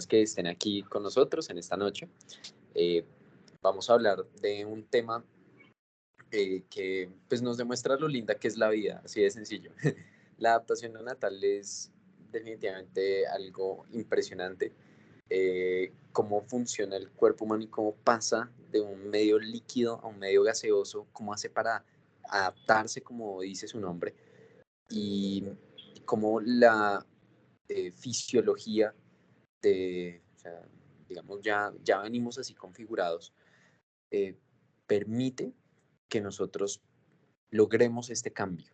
que estén aquí con nosotros en esta noche. Eh, Vamos a hablar de un tema que pues, nos demuestra lo linda que es la vida, así de sencillo. La adaptación neonatal es definitivamente algo impresionante. Cómo funciona el cuerpo humano y cómo pasa de un medio líquido a un medio gaseoso, cómo hace para adaptarse, como dice su nombre, y cómo la fisiología o sea, digamos, ya venimos así configurados, eh, permite que nosotros logremos este cambio.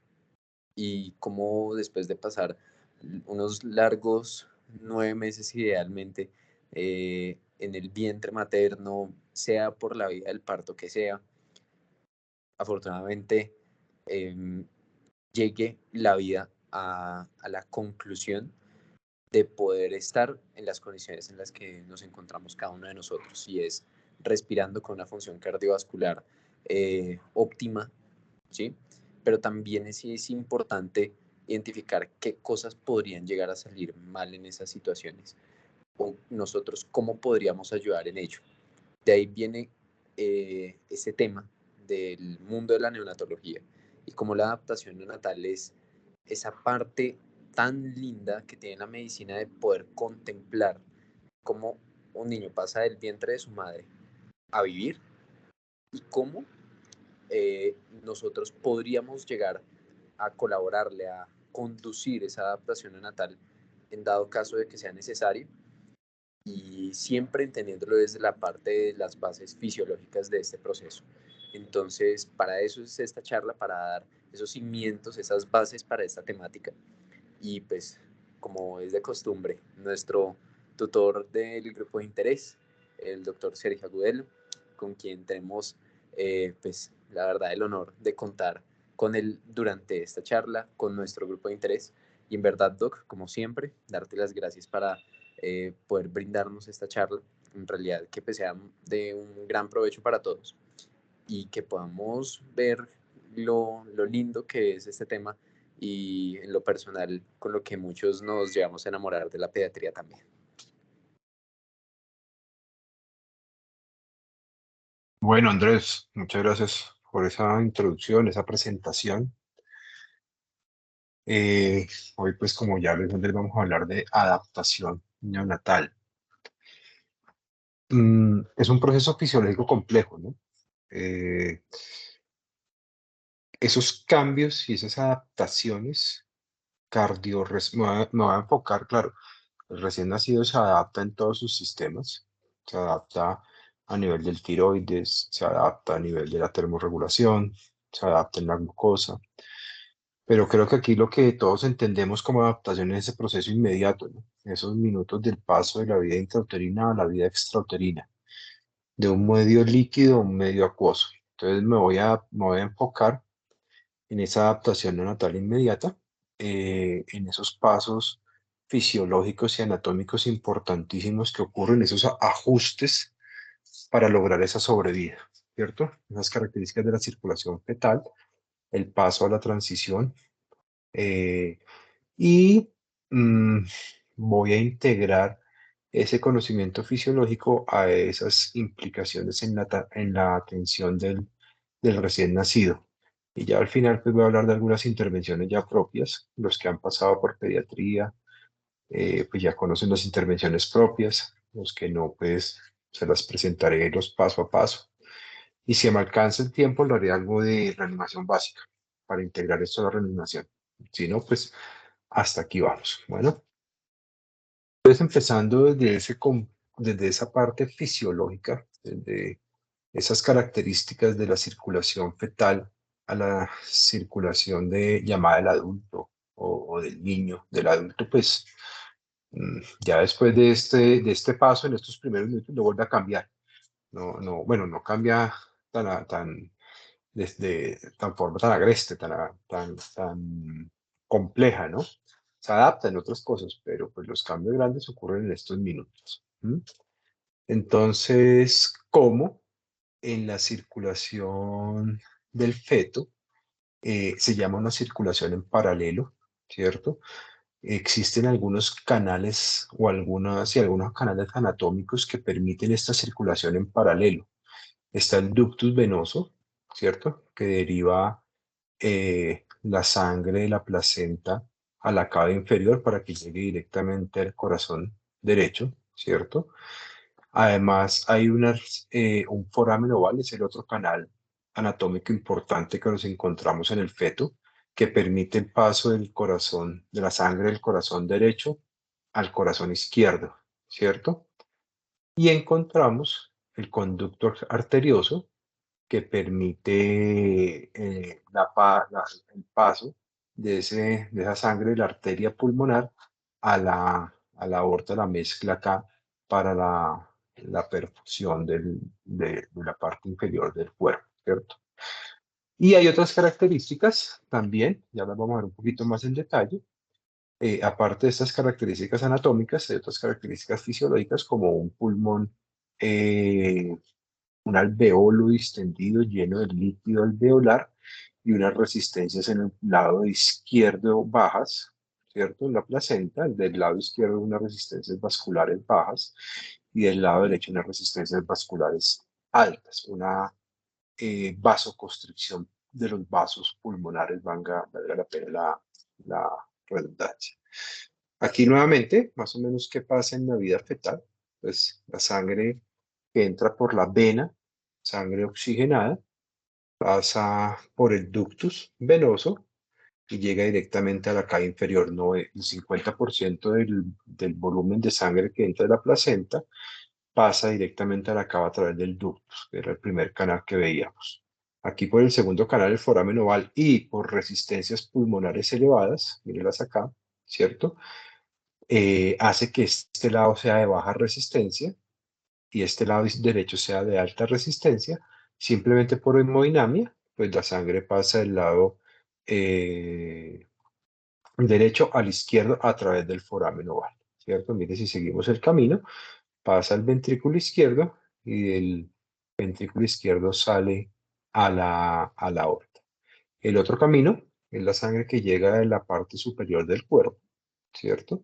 Y como después de pasar unos largos 9 meses idealmente en el vientre materno, sea por la vía del parto que sea, afortunadamente eh, llegue la vida a la conclusión de poder estar en las condiciones en las que nos encontramos cada uno de nosotros, y es respirando con una función cardiovascular óptima, ¿sí? Pero también es importante identificar qué cosas podrían llegar a salir mal en esas situaciones o nosotros cómo podríamos ayudar en ello. De ahí viene ese tema del mundo de la neonatología y cómo la adaptación neonatal es esa parte tan linda que tiene la medicina de poder contemplar cómo un niño pasa del vientre de su madre a vivir y cómo nosotros podríamos llegar a colaborarle, a conducir esa adaptación neonatal en dado caso de que sea necesario, y siempre entendiéndolo desde la parte de las bases fisiológicas de este proceso. Entonces, para eso es esta charla, para dar esos cimientos, esas bases para esta temática. Y pues, como es de costumbre, nuestro tutor del grupo de interés, el doctor Sergio Agudelo, con quien tenemos, pues, la verdad, el honor de contar con él durante esta charla, con nuestro grupo de interés. Y en verdad, Doc, como siempre, darte las gracias para poder brindarnos esta charla, en realidad que pues, sea de un gran provecho para todos y que podamos ver lo lindo que es este tema y en lo personal con lo que muchos nos llevamos a enamorar de la pediatría también. Bueno, Andrés, muchas gracias por esa introducción, esa presentación. Eh, Hoy, pues, como ya les vamos a hablar de adaptación neonatal. Es un proceso fisiológico complejo, ¿no? Eh, Esos cambios y esas adaptaciones me voy a enfocar, claro, el recién nacido se adapta en todos sus sistemas, se adapta a nivel del tiroides, se adapta a nivel de la termorregulación, se adapta en la glucosa. Pero creo que aquí lo que todos entendemos como adaptación es ese proceso inmediato, ¿no? Esos minutos del paso de la vida intrauterina a la vida extrauterina, de un medio líquido a un medio acuoso. Entonces me voy a enfocar en esa adaptación neonatal inmediata, en esos pasos fisiológicos y anatómicos importantísimos que ocurren, esos ajustes para lograr esa sobrevida, ¿cierto? Esas características de la circulación fetal, el paso a la transición. eh, y mm, Voy a integrar ese conocimiento fisiológico a esas implicaciones en en la atención del recién nacido. Y ya al final pues voy a hablar de algunas intervenciones ya propias. Los que han pasado por pediatría pues ya conocen las intervenciones propias. Los que no, pues se las presentaré los paso a paso. Y si me alcanza el tiempo, lo haré algo de reanimación básica para integrar esto a la reanimación. Si no, pues hasta aquí vamos. Bueno, entonces empezando desde esa parte fisiológica, desde esas características de la circulación fetal a la circulación de llamada del adulto o del niño, del adulto, pues ya después de este paso, en estos primeros minutos, no vuelve a cambiar. Bueno, no cambia tan desde tan forma tan agreste, tan compleja, ¿no? Se adapta en otras cosas, pero pues los cambios grandes ocurren en estos minutos. ¿M? Entonces, ¿cómo en la circulación del feto se llama una circulación en paralelo, ¿cierto? existen algunos canales o algunos canales anatómicos que permiten esta circulación en paralelo. Está el ductus venoso, ¿cierto? Que deriva la sangre de la placenta a la cava inferior para que llegue directamente al corazón derecho, ¿cierto? Además, hay un foramen oval, es el otro canal anatómico importante que nos encontramos en el feto, que permite el paso del corazón, de la sangre del corazón derecho al corazón izquierdo, ¿cierto? Y encontramos el conducto arterioso, que permite el paso de esa sangre de la arteria pulmonar a la aorta, la mezcla acá para la perfusión de la parte inferior del cuerpo, ¿cierto? Y hay otras características también, ya las vamos a ver un poquito más en detalle. Aparte de estas características anatómicas, hay otras características fisiológicas como un pulmón eh, un alveolo distendido lleno de líquido alveolar y unas resistencias en el lado izquierdo bajas, ¿cierto? En la placenta, del lado izquierdo unas resistencias vasculares bajas y del lado derecho unas resistencias vasculares altas, una vasoconstricción de los vasos pulmonares, valga la pena la redundancia. Aquí nuevamente, más o menos, ¿qué pasa en la vida fetal? Pues la sangre que entra por la vena, sangre oxigenada, pasa por el ductus venoso y llega directamente a la caja inferior. No, el 50% del volumen de sangre que entra de la placenta pasa directamente a la cava a través del ductus, que era el primer canal que veíamos. Aquí por el segundo canal, el foramen oval, y por resistencias pulmonares elevadas, mírenlas acá, ¿cierto? Hace que este lado sea de baja resistencia y este lado derecho sea de alta resistencia, simplemente por hemodinamia, pues la sangre pasa del lado eh, derecho al izquierdo a través del foramen oval, ¿cierto? Mire, si seguimos el camino, pasa al ventrículo izquierdo y del ventrículo izquierdo sale a la aorta. El otro camino es la sangre que llega de la parte superior del cuerpo, ¿cierto?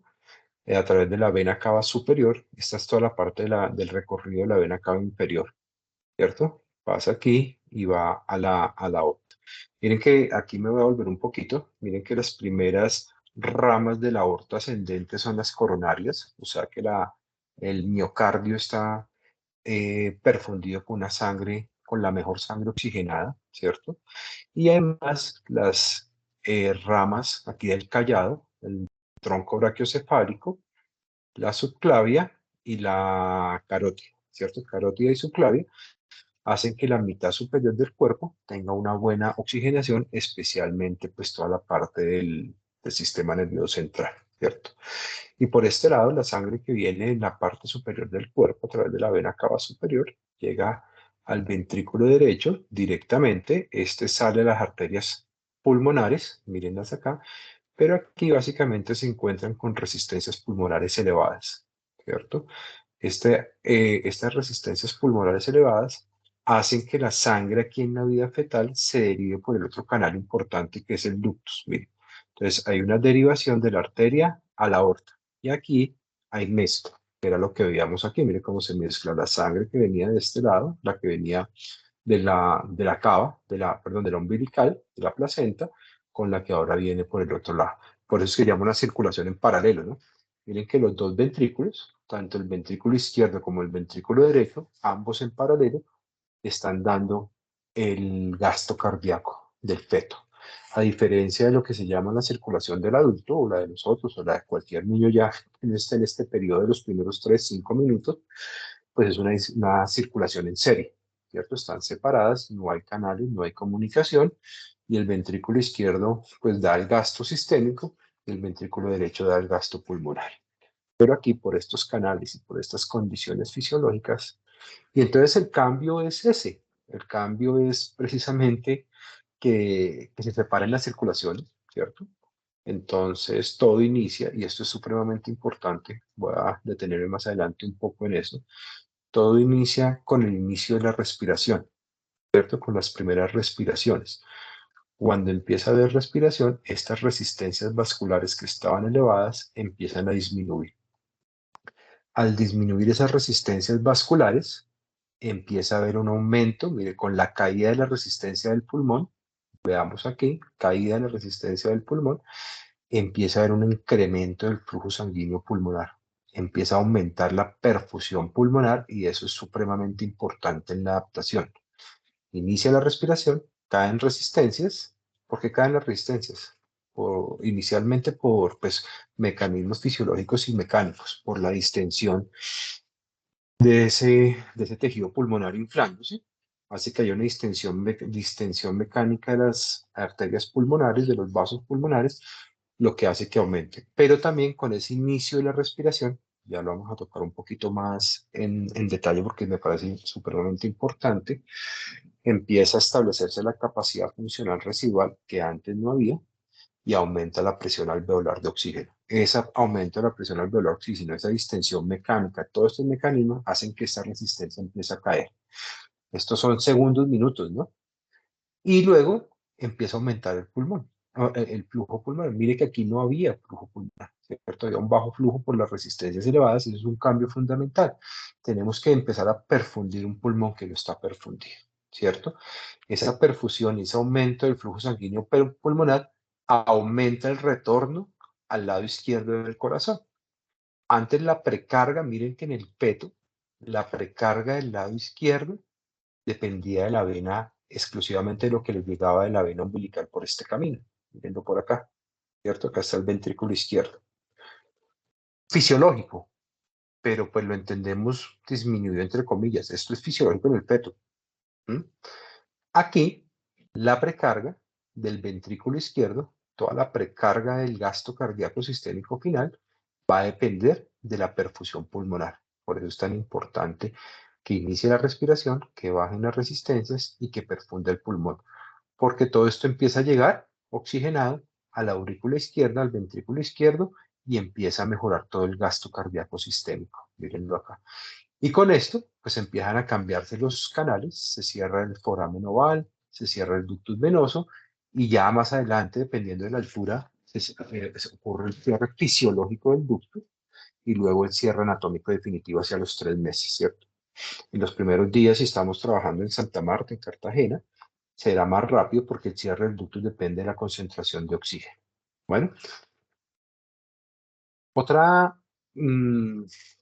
A través de la vena cava superior. Esta es toda la parte del recorrido de la vena cava inferior, ¿cierto? Pasa aquí y va a la aorta. Miren que aquí me voy a volver un poquito. Miren que las primeras ramas de la aorta ascendente son las coronarias, o sea que el miocardio está perfundido con una sangre, con la mejor sangre oxigenada, ¿cierto? Y además las ramas aquí del callado, el tronco brachiocefálico, la subclavia y la carótida, ¿cierto? Carótida y subclavia hacen que la mitad superior del cuerpo tenga una buena oxigenación, especialmente pues toda la parte del sistema nervioso central, ¿cierto? Y por este lado, la sangre que viene en la parte superior del cuerpo a través de la vena cava superior llega al ventrículo derecho directamente. Este sale a las arterias pulmonares, mírenlas acá, pero aquí básicamente se encuentran con resistencias pulmonares elevadas, ¿cierto? Estas resistencias pulmonares elevadas hacen que la sangre aquí en la vida fetal se derive por el otro canal importante que es el ductus. Miren. Entonces hay una derivación de la arteria a la aorta y aquí hay mezcla, que era lo que veíamos aquí. Mire cómo se mezcla la sangre que venía de este lado, la que venía de la cava, perdón, de la umbilical, de la placenta, con la que ahora viene por el otro lado. Por eso se llama una circulación en paralelo, ¿no? Miren que los dos ventrículos, tanto el ventrículo izquierdo como el ventrículo derecho, ambos en paralelo, están dando el gasto cardíaco del feto. A diferencia de lo que se llama la circulación del adulto o la de nosotros o la de cualquier niño ya en este periodo de los primeros 3, 5 minutos, pues es una circulación en serie, ¿cierto? Están separadas, no hay canales, no hay comunicación y el ventrículo izquierdo pues da el gasto sistémico y el ventrículo derecho da el gasto pulmonar. Pero aquí por estos canales y por estas condiciones fisiológicas, y entonces el cambio es ese, el cambio es precisamente que se separen las circulaciones, ¿cierto? Entonces todo inicia, y esto es supremamente importante, voy a detenerme más adelante un poco en eso, todo inicia con el inicio de la respiración, ¿cierto? Con las primeras respiraciones. Cuando empieza a haber respiración, estas resistencias vasculares que estaban elevadas empiezan a disminuir. Al disminuir esas resistencias vasculares, empieza a haber un aumento, mire, con la caída de la resistencia del pulmón, veamos aquí, caída de la resistencia del pulmón, empieza a haber un incremento del flujo sanguíneo pulmonar, empieza a aumentar la perfusión pulmonar y eso es supremamente importante en la adaptación. Inicia la respiración, caen resistencias. ¿Por qué caen las resistencias? Inicialmente por pues, mecanismos fisiológicos y mecánicos, por la distensión de ese tejido pulmonar inflándose, hace que haya una distensión mecánica de las arterias pulmonares, de los vasos pulmonares, lo que hace que aumente. Pero también con ese inicio de la respiración, ya lo vamos a tocar un poquito más en detalle porque me parece supremamente importante, empieza a establecerse la capacidad funcional residual que antes no había y aumenta la presión alveolar de oxígeno. Ese aumento de la presión alveolar de oxígeno, esa distensión mecánica, todos estos mecanismos hacen que esta resistencia empiece a caer. Estos son segundos, minutos, ¿no? Y luego empieza a aumentar el pulmón, el flujo pulmonar. Mire que aquí no había flujo pulmonar, ¿cierto? Había un bajo flujo por las resistencias elevadas y eso es un cambio fundamental. Tenemos que empezar a perfundir un pulmón que no está perfundido, ¿cierto? Esa perfusión y ese aumento del flujo sanguíneo pulmonar aumenta el retorno al lado izquierdo del corazón. Antes la precarga, miren que en el peto, la precarga del lado izquierdo dependía de la vena, exclusivamente de lo que les llegaba de la vena umbilical por este camino. Mirenlo por acá, ¿cierto? Acá está el ventrículo izquierdo. Fisiológico, pero pues lo entendemos disminuido entre comillas. Esto es fisiológico en el peto. ¿Mm? Aquí, la precarga del ventrículo izquierdo, toda la precarga del gasto cardíaco sistémico final, va a depender de la perfusión pulmonar. Por eso es tan importante que inicie la respiración, que bajen las resistencias y que perfunda el pulmón, porque todo esto empieza a llegar oxigenado a la aurícula izquierda, al ventrículo izquierdo, y empieza a mejorar todo el gasto cardíaco sistémico. Mírenlo acá. Y con esto, pues empiezan a cambiarse los canales, se cierra el foramen oval, se cierra el ductus venoso, y ya más adelante, dependiendo de la altura, se ocurre el cierre fisiológico del ductus y luego el cierre anatómico definitivo hacia los 3 meses, ¿cierto? En los primeros días, si estamos trabajando en Santa Marta, en Cartagena, será más rápido porque el cierre del ductus depende de la concentración de oxígeno. Bueno, otra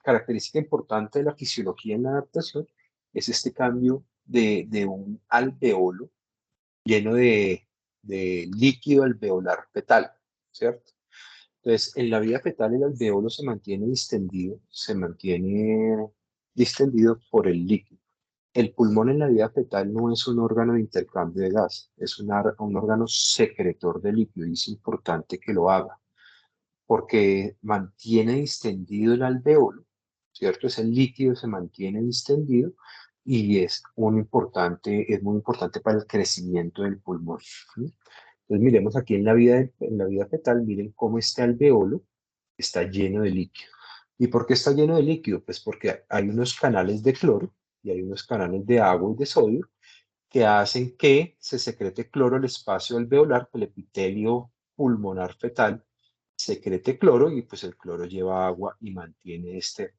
característica importante de la fisiología en la adaptación es este cambio de un alveolo lleno de líquido alveolar fetal, ¿cierto? Entonces, en la vida fetal el alveolo se mantiene distendido por el líquido. El pulmón en la vida fetal no es un órgano de intercambio de gas, es un órgano secretor de líquido y es importante que lo haga porque mantiene distendido el alveolo, ¿cierto? Ese líquido se mantiene distendido y es muy importante para el crecimiento del pulmón, ¿sí? Entonces miremos aquí en la vida fetal, miren cómo este alveolo está lleno de líquido. ¿Y por qué está lleno de líquido? Pues porque hay unos canales de cloro y hay unos canales de agua y de sodio que hacen que se secrete cloro el espacio alveolar, el epitelio pulmonar fetal secrete cloro y pues el cloro lleva agua y mantiene este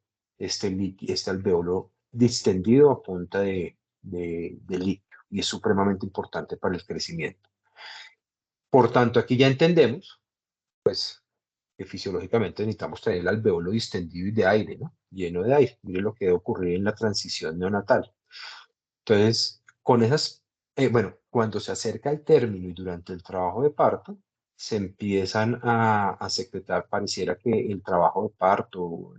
alveolo distendido a punta de líquido y es supremamente importante para el crecimiento. Por tanto, aquí ya entendemos que fisiológicamente necesitamos tener el alveolo distendido y de aire, ¿no? Lleno de aire. Mire lo que debe ocurrir en la transición neonatal. Entonces, bueno, cuando se acerca el término y durante el trabajo de parto, se empiezan a secretar, pareciera que el trabajo de parto,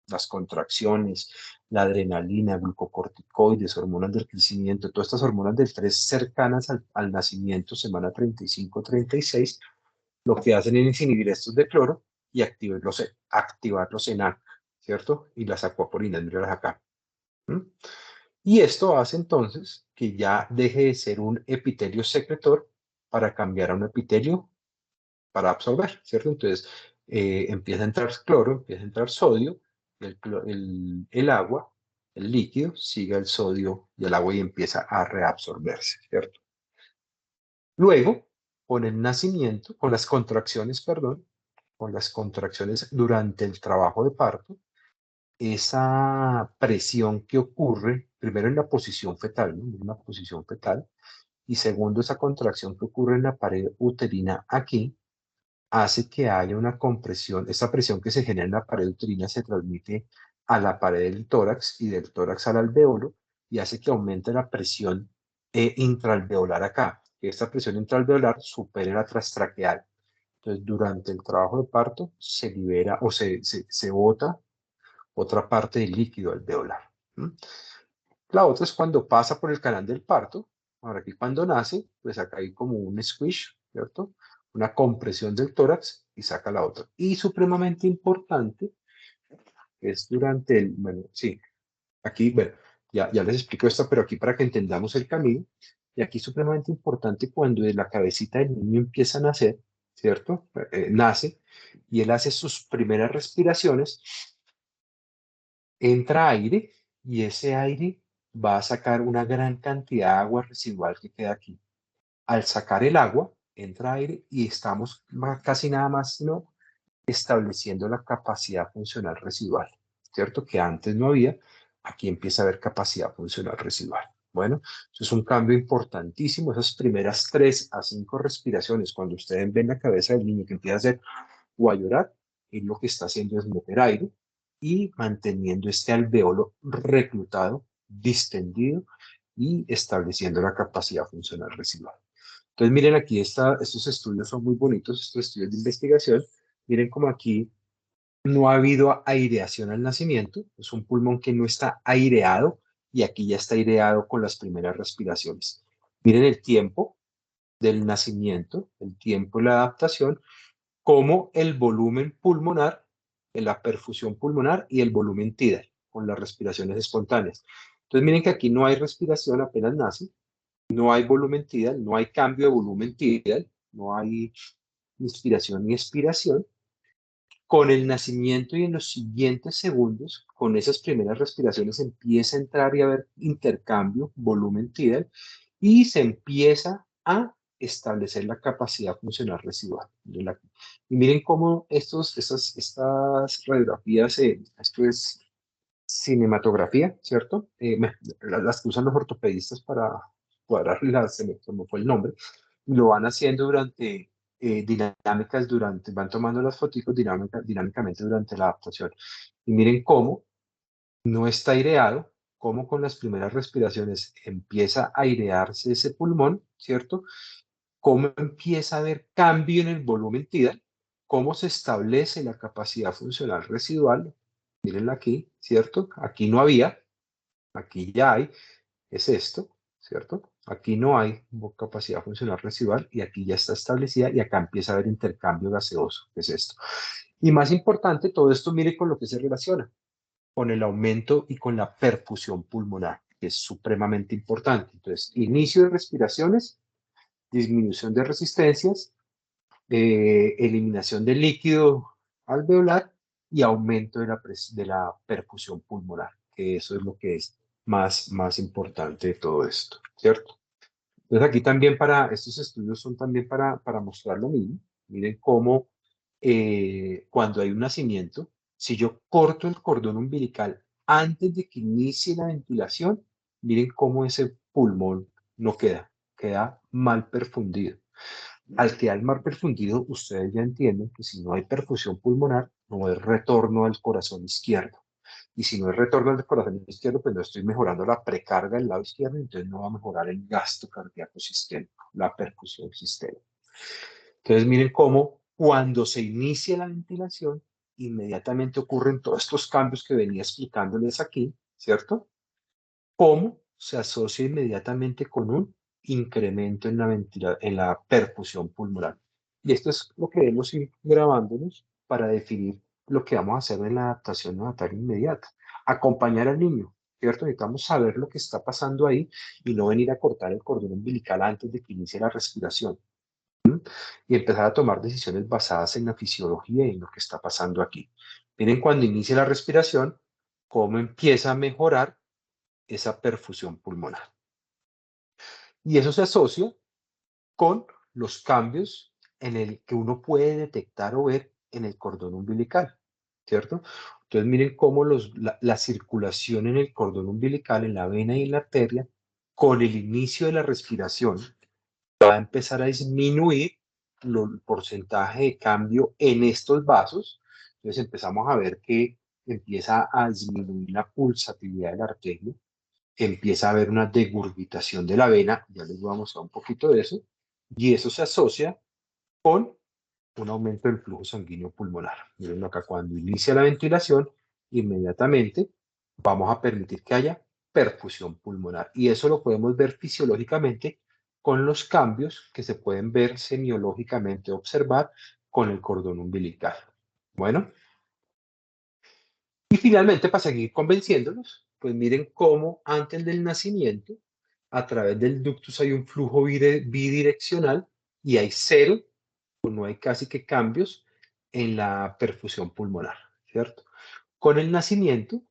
las contracciones, la adrenalina, glucocorticoides, hormonas del crecimiento, todas estas hormonas del estrés cercanas al nacimiento, semana 35-36, lo que hacen es inhibir estos de cloro y activarlos en ACA, ¿cierto? Y las acuaporinas, míralas acá. ¿Mm? Y esto hace entonces que ya deje de ser un epitelio secretor para cambiar a un epitelio para absorber, ¿cierto? Entonces empieza a entrar cloro, empieza a entrar sodio, el agua, el líquido, sigue el sodio y el agua y empieza a reabsorberse, ¿cierto? Luego, con el nacimiento, con las contracciones, perdón, con las contracciones durante el trabajo de parto, esa presión que ocurre, primero en la posición fetal, ¿no? En una posición fetal, y segundo, esa contracción que ocurre en la pared uterina aquí, hace que haya una compresión. Esa presión que se genera en la pared uterina se transmite a la pared del tórax y del tórax al alveolo y hace que aumente la presión intraalveolar acá. Que esta presión intraalveolar supere la transtraqueal. Entonces, durante el trabajo de parto se libera o se bota otra parte del líquido alveolar. ¿Mm? La otra es cuando pasa por el canal del parto. Ahora aquí cuando nace, pues acá hay como un squish, ¿cierto? Una compresión del tórax y saca la otra. Y supremamente importante es durante el, bueno, sí, aquí, bueno, ya les explico esto, pero aquí para que entendamos el camino. Y aquí supremamente importante cuando de la cabecita del niño empieza a nacer, ¿cierto? Nace y él hace sus primeras respiraciones, entra aire y ese aire va a sacar una gran cantidad de agua residual que queda aquí. Al sacar el agua, entra aire y estamos casi nada más sino estableciendo la capacidad funcional residual, ¿cierto? Que antes no había, aquí empieza a haber capacidad funcional residual. Bueno, eso es un cambio importantísimo, esas primeras 3 a 5 respiraciones, cuando ustedes ven la cabeza del niño que empieza a hacer o a llorar, él lo que está haciendo es meter aire y manteniendo este alveolo reclutado, distendido y estableciendo la capacidad funcional residual. Entonces, miren aquí, estos estudios son muy bonitos, estos estudios de investigación. Miren como aquí no ha habido aireación al nacimiento, es un pulmón que no está aireado y aquí ya está aireado con las primeras respiraciones. Miren el tiempo del nacimiento, el tiempo de la adaptación, como el volumen pulmonar, la perfusión pulmonar y el volumen tidal con las respiraciones espontáneas. Entonces miren que aquí no hay respiración apenas nace, no hay volumen tidal, no hay cambio de volumen tidal, no hay inspiración ni expiración. Con el nacimiento y en los siguientes segundos, con esas primeras respiraciones, empieza a entrar y a haber intercambio, volumen tidal, y se empieza a establecer la capacidad funcional residual. Y miren cómo estas radiografías, esto es cinematografía, ¿cierto? Las que usan los ortopedistas para cuadrarlas, se me fue el nombre, lo van haciendo durante dinámicas, van tomando las fotos dinámicamente durante la adaptación. Y miren cómo no está aireado, cómo con las primeras respiraciones empieza a airearse ese pulmón, ¿cierto? Cómo empieza a haber cambio en el volumen tidal, cómo se establece la capacidad funcional residual. Mírenla aquí, ¿cierto? Aquí no había, aquí ya hay, es esto, ¿cierto? Aquí no hay capacidad funcional residual y aquí ya está establecida y acá empieza a haber intercambio gaseoso, que es esto. Y más importante, todo esto mire con lo que se relaciona, con el aumento y con la perfusión pulmonar, que es supremamente importante. Entonces, inicio de respiraciones, disminución de resistencias, eliminación del líquido alveolar y aumento de la perfusión pulmonar, que eso es lo que es más importante de todo esto, ¿cierto? Entonces aquí también estos estudios son también para mostrar lo mismo. Miren cómo cuando hay un nacimiento, si yo corto el cordón umbilical antes de que inicie la ventilación, miren cómo ese pulmón no queda mal perfundido. Al quedar mal perfundido, ustedes ya entienden que si no hay perfusión pulmonar, no hay retorno al corazón izquierdo. Y si no hay retorno al corazón izquierdo, pues no estoy mejorando la precarga del lado izquierdo, entonces no va a mejorar el gasto cardíaco sistémico, la perfusión sistémica. Entonces miren cómo cuando se inicia la ventilación, inmediatamente ocurren todos estos cambios que venía explicándoles aquí, ¿cierto? Cómo se asocia inmediatamente con un incremento en la perfusión pulmonar. Y esto es lo que debemos ir grabándonos para definir lo que vamos a hacer en la adaptación neonatal inmediata. Acompañar al niño, ¿cierto? Necesitamos saber lo que está pasando ahí y no venir a cortar el cordón umbilical antes de que inicie la respiración. Y empezar a tomar decisiones basadas en la fisiología y en lo que está pasando aquí. Miren cuando inicia la respiración, cómo empieza a mejorar esa perfusión pulmonar. Y eso se asocia con los cambios en el que uno puede detectar o ver en el cordón umbilical, ¿cierto? Entonces miren cómo la circulación en el cordón umbilical, en la vena y en la arteria, con el inicio de la respiración, va a empezar a disminuir el porcentaje de cambio en estos vasos. Entonces empezamos a ver que empieza a disminuir la pulsatividad de la arteria, empieza a haber una degurgitación de la vena, ya les voy a mostrar un poquito de eso, y eso se asocia con un aumento del flujo sanguíneo pulmonar. Miren acá, cuando inicia la ventilación, inmediatamente vamos a permitir que haya perfusión pulmonar. Y eso lo podemos ver fisiológicamente con los cambios que se pueden ver semiológicamente, observar con el cordón umbilical. Bueno, y finalmente, para seguir convenciéndolos, pues miren cómo antes del nacimiento, a través del ductus hay un flujo bidireccional y hay cero, o no hay casi que cambios en la perfusión pulmonar, ¿cierto? Con el nacimiento,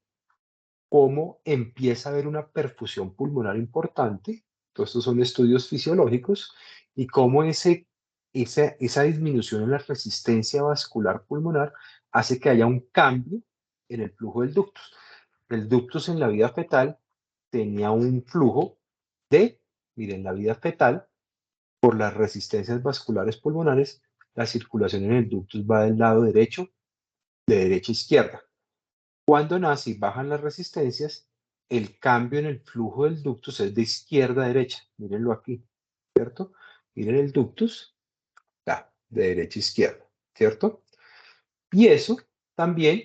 cómo empieza a haber una perfusión pulmonar importante, todos estos son estudios fisiológicos, y cómo esa disminución en la resistencia vascular pulmonar hace que haya un cambio en el flujo del ductus. El ductus en la vida fetal tenía un flujo de, miren, la vida fetal, por las resistencias vasculares pulmonares, la circulación en el ductus va del lado derecho, de derecha a izquierda. Cuando nace y bajan las resistencias, el cambio en el flujo del ductus es de izquierda a derecha. Mírenlo aquí, ¿cierto? Miren el ductus, de derecha a izquierda, ¿cierto? Y eso también,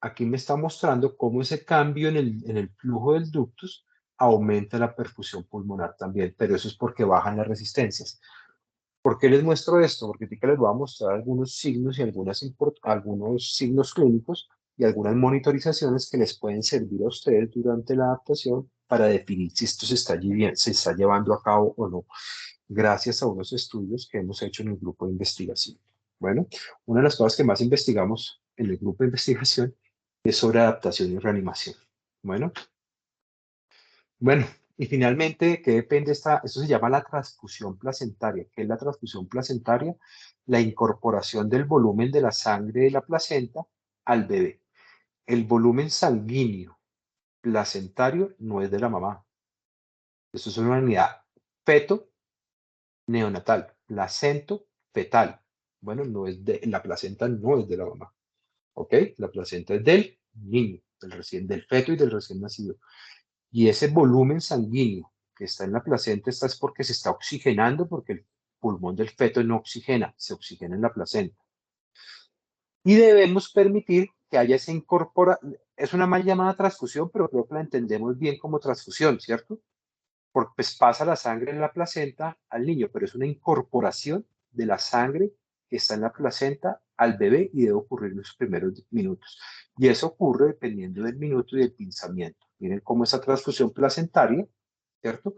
aquí me está mostrando cómo ese cambio en el flujo del ductus aumenta la perfusión pulmonar también, pero eso es porque bajan las resistencias. ¿Por qué les muestro esto? Porque ahorita les voy a mostrar algunos signos y algunos signos clínicos y algunas monitorizaciones que les pueden servir a ustedes durante la adaptación para definir si esto se está llevando a cabo o no, gracias a unos estudios que hemos hecho en el grupo de investigación. Bueno, una de las cosas que más investigamos en el grupo de investigación es sobre adaptación y reanimación. Bueno, bueno, y finalmente, ¿qué depende esto se llama la transfusión placentaria. ¿Qué es la transfusión placentaria? La incorporación del volumen de la sangre de la placenta al bebé. El volumen sanguíneo placentario no es de la mamá. Esto es una unidad feto neonatal, placento fetal. Bueno, la placenta no es de la mamá, ¿ok? La placenta es del niño, del feto y del recién nacido. Y ese volumen sanguíneo que está en la placenta es porque se está oxigenando, porque el pulmón del feto no oxigena, se oxigena en la placenta. Y debemos permitir que haya esa incorporación. Es una mal llamada transfusión, pero creo que la entendemos bien como transfusión, ¿cierto? Porque pues pasa la sangre en la placenta al niño, pero es una incorporación de la sangre que está en la placenta al bebé y debe ocurrir en los primeros minutos. Y eso ocurre dependiendo del minuto y del pinzamiento. Miren cómo esa transfusión placentaria, ¿cierto?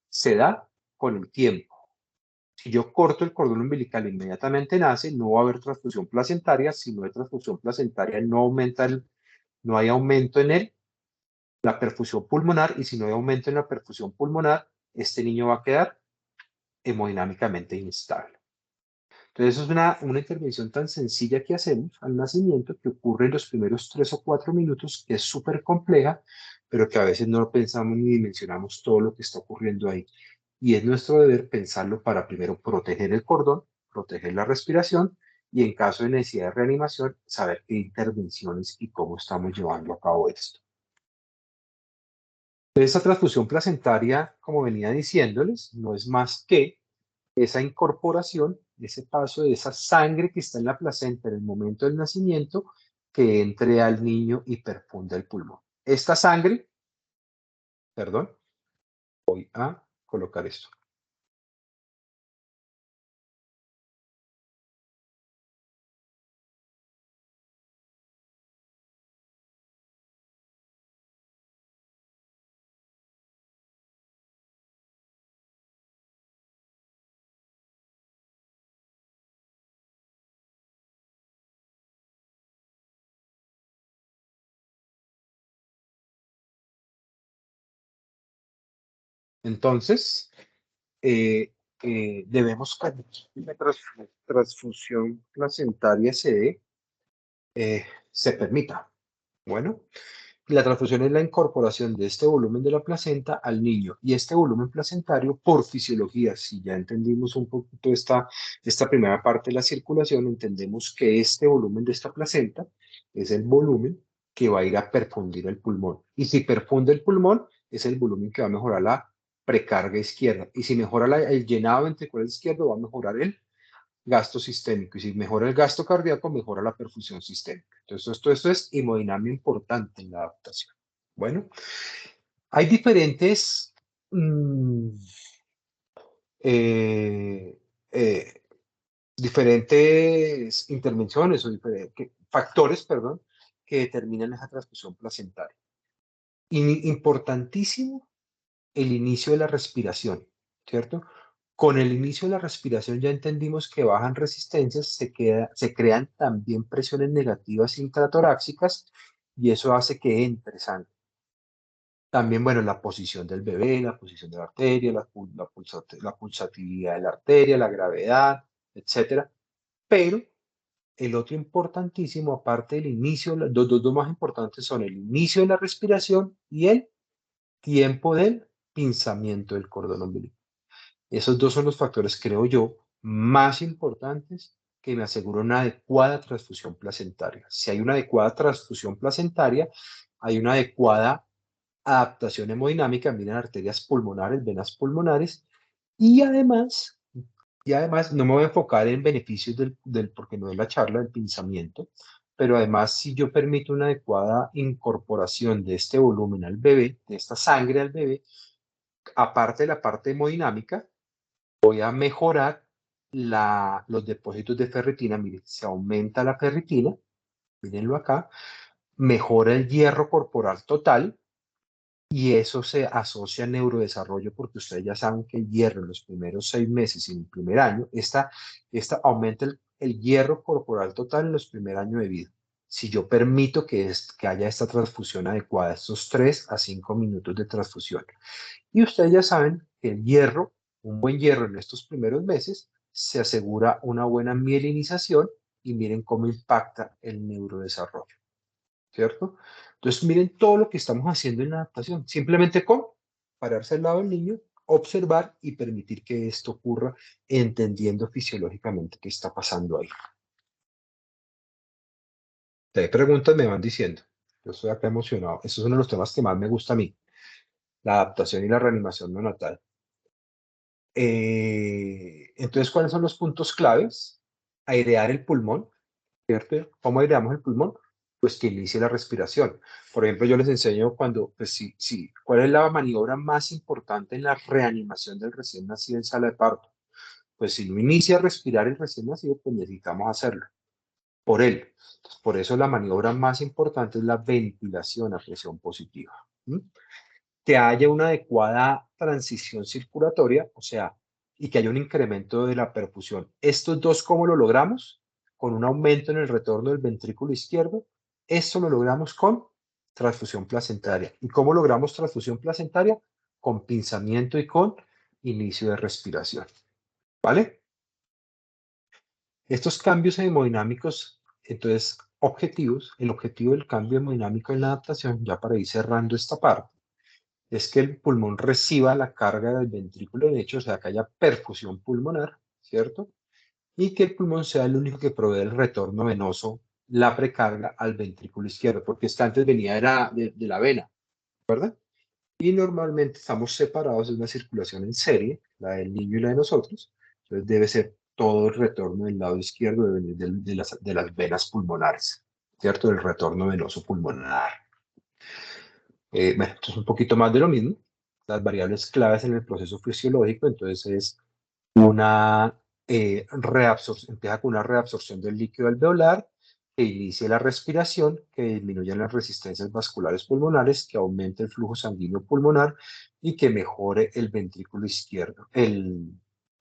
Se da con el tiempo. Si yo corto el cordón umbilical e inmediatamente nace, no va a haber transfusión placentaria. Si no hay transfusión placentaria, no hay aumento en la perfusión pulmonar, y si no hay aumento en la perfusión pulmonar, este niño va a quedar hemodinámicamente inestable. Entonces, eso es una intervención tan sencilla que hacemos al nacimiento, que ocurre en los primeros 3 o 4 minutos, que es súper compleja, pero que a veces no pensamos ni dimensionamos todo lo que está ocurriendo ahí. Y es nuestro deber pensarlo para primero proteger el cordón, proteger la respiración, y en caso de necesidad de reanimación, saber qué intervenciones y cómo estamos llevando a cabo esto. Esa transfusión placentaria, como venía diciéndoles, no es más que esa incorporación, ese paso de esa sangre que está en la placenta en el momento del nacimiento, que entre al niño y perfunda el pulmón. Esta sangre, perdón, voy a colocar esto. Entonces, debemos que la transfusión placentaria se permita. Bueno, la transfusión es la incorporación de este volumen de la placenta al niño y este volumen placentario por fisiología, si ya entendimos un poquito esta primera parte de la circulación, entendemos que este volumen de esta placenta es el volumen que va a ir a perfundir el pulmón. Y si perfunde el pulmón, es el volumen que va a mejorar la precarga izquierda. Y si mejora el llenado ventricular izquierdo, va a mejorar el gasto sistémico. Y si mejora el gasto cardíaco, mejora la perfusión sistémica. Entonces, esto es hemodinamia importante en la adaptación. Bueno, hay diferentes eh, eh, diferentes intervenciones o factores, perdón, que determinan esa transfusión placentaria. Importantísimo el inicio de la respiración, ¿cierto? Con el inicio de la respiración ya entendimos que bajan resistencias, se crean también presiones negativas intratorácicas y eso hace que entre sangre. También, bueno, la posición del bebé, la posición de la arteria, la pulsatividad de la arteria, la gravedad, etcétera. Pero el otro importantísimo, aparte del inicio, los dos más importantes son el inicio de la respiración y el tiempo del pinzamiento del cordón umbilical. Esos dos son los factores, creo yo, más importantes que me aseguran una adecuada transfusión placentaria. Si hay una adecuada transfusión placentaria, hay una adecuada adaptación hemodinámica, miren arterias pulmonares, venas pulmonares, y además, no me voy a enfocar en beneficios porque no es la charla del pinzamiento, pero además si yo permito una adecuada incorporación de este volumen al bebé, de esta sangre al bebé, aparte de la parte hemodinámica, voy a mejorar los depósitos de ferritina. Miren, se aumenta la ferritina, mírenlo acá, mejora el hierro corporal total y eso se asocia al neurodesarrollo porque ustedes ya saben que el hierro en los primeros 6 meses y en el primer año, esta aumenta el hierro corporal total en los primeros años de vida. Si yo permito que haya esta transfusión adecuada, estos 3 a 5 minutos de transfusión. Y ustedes ya saben que el hierro, un buen hierro en estos primeros meses, se asegura una buena mielinización y miren cómo impacta el neurodesarrollo, ¿cierto? Entonces miren todo lo que estamos haciendo en la adaptación, simplemente con pararse al lado del niño, observar y permitir que esto ocurra entendiendo fisiológicamente qué está pasando ahí. Si hay preguntas, me van diciendo. Yo estoy acá emocionado. Eso es uno de los temas que más me gusta a mí, la adaptación y la reanimación neonatal. Entonces, ¿cuáles son los puntos claves? Airear el pulmón, ¿cierto? ¿Cómo aireamos el pulmón? Pues que inicie la respiración. Por ejemplo, yo les enseño ¿cuál es la maniobra más importante en la reanimación del recién nacido en sala de parto? Pues si no inicia a respirar el recién nacido, pues necesitamos hacerlo por él. Entonces, por eso la maniobra más importante es la ventilación a presión positiva. ¿Mm? Que haya una adecuada transición circulatoria, o sea, y que haya un incremento de la perfusión. Estos dos, ¿cómo lo logramos? Con un aumento en el retorno del ventrículo izquierdo. Esto lo logramos con transfusión placentaria. ¿Y cómo logramos transfusión placentaria? Con pinzamiento y con inicio de respiración. ¿Vale? Estos cambios hemodinámicos, entonces, el objetivo del cambio hemodinámico en la adaptación, ya para ir cerrando esta parte, es que el pulmón reciba la carga del ventrículo derecho, o sea, que haya perfusión pulmonar, ¿cierto? Y que el pulmón sea el único que provee el retorno venoso, la precarga al ventrículo izquierdo, porque es que antes venía de la vena, ¿verdad? Y normalmente estamos separados de una circulación en serie, la del niño y la de nosotros, entonces debe ser todo el retorno del lado izquierdo, debe venir de las venas pulmonares, ¿cierto? El retorno venoso pulmonar. Bueno, esto es un poquito más de lo mismo. Las variables claves en el proceso fisiológico, entonces es una reabsorción, empieza con una reabsorción del líquido alveolar, que inicie la respiración, que disminuya las resistencias vasculares pulmonares, que aumente el flujo sanguíneo pulmonar y que mejore el ventrículo izquierdo,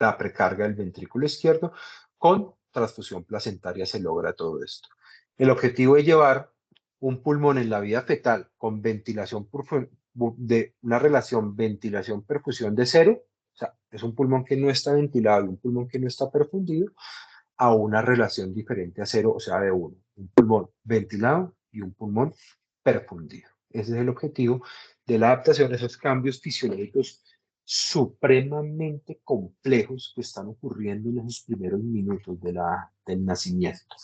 la precarga del ventrículo izquierdo. Con transfusión placentaria se logra todo esto. El objetivo es llevar un pulmón en la vida fetal con ventilación de una relación ventilación-perfusión de 0 o sea, es un pulmón que no está ventilado y un pulmón que no está perfundido, a una relación diferente a cero, o sea, de uno. Un pulmón ventilado y un pulmón perfundido. Ese es el objetivo de la adaptación a esos cambios fisiológicos supremamente complejos que están ocurriendo en esos primeros minutos del nacimiento.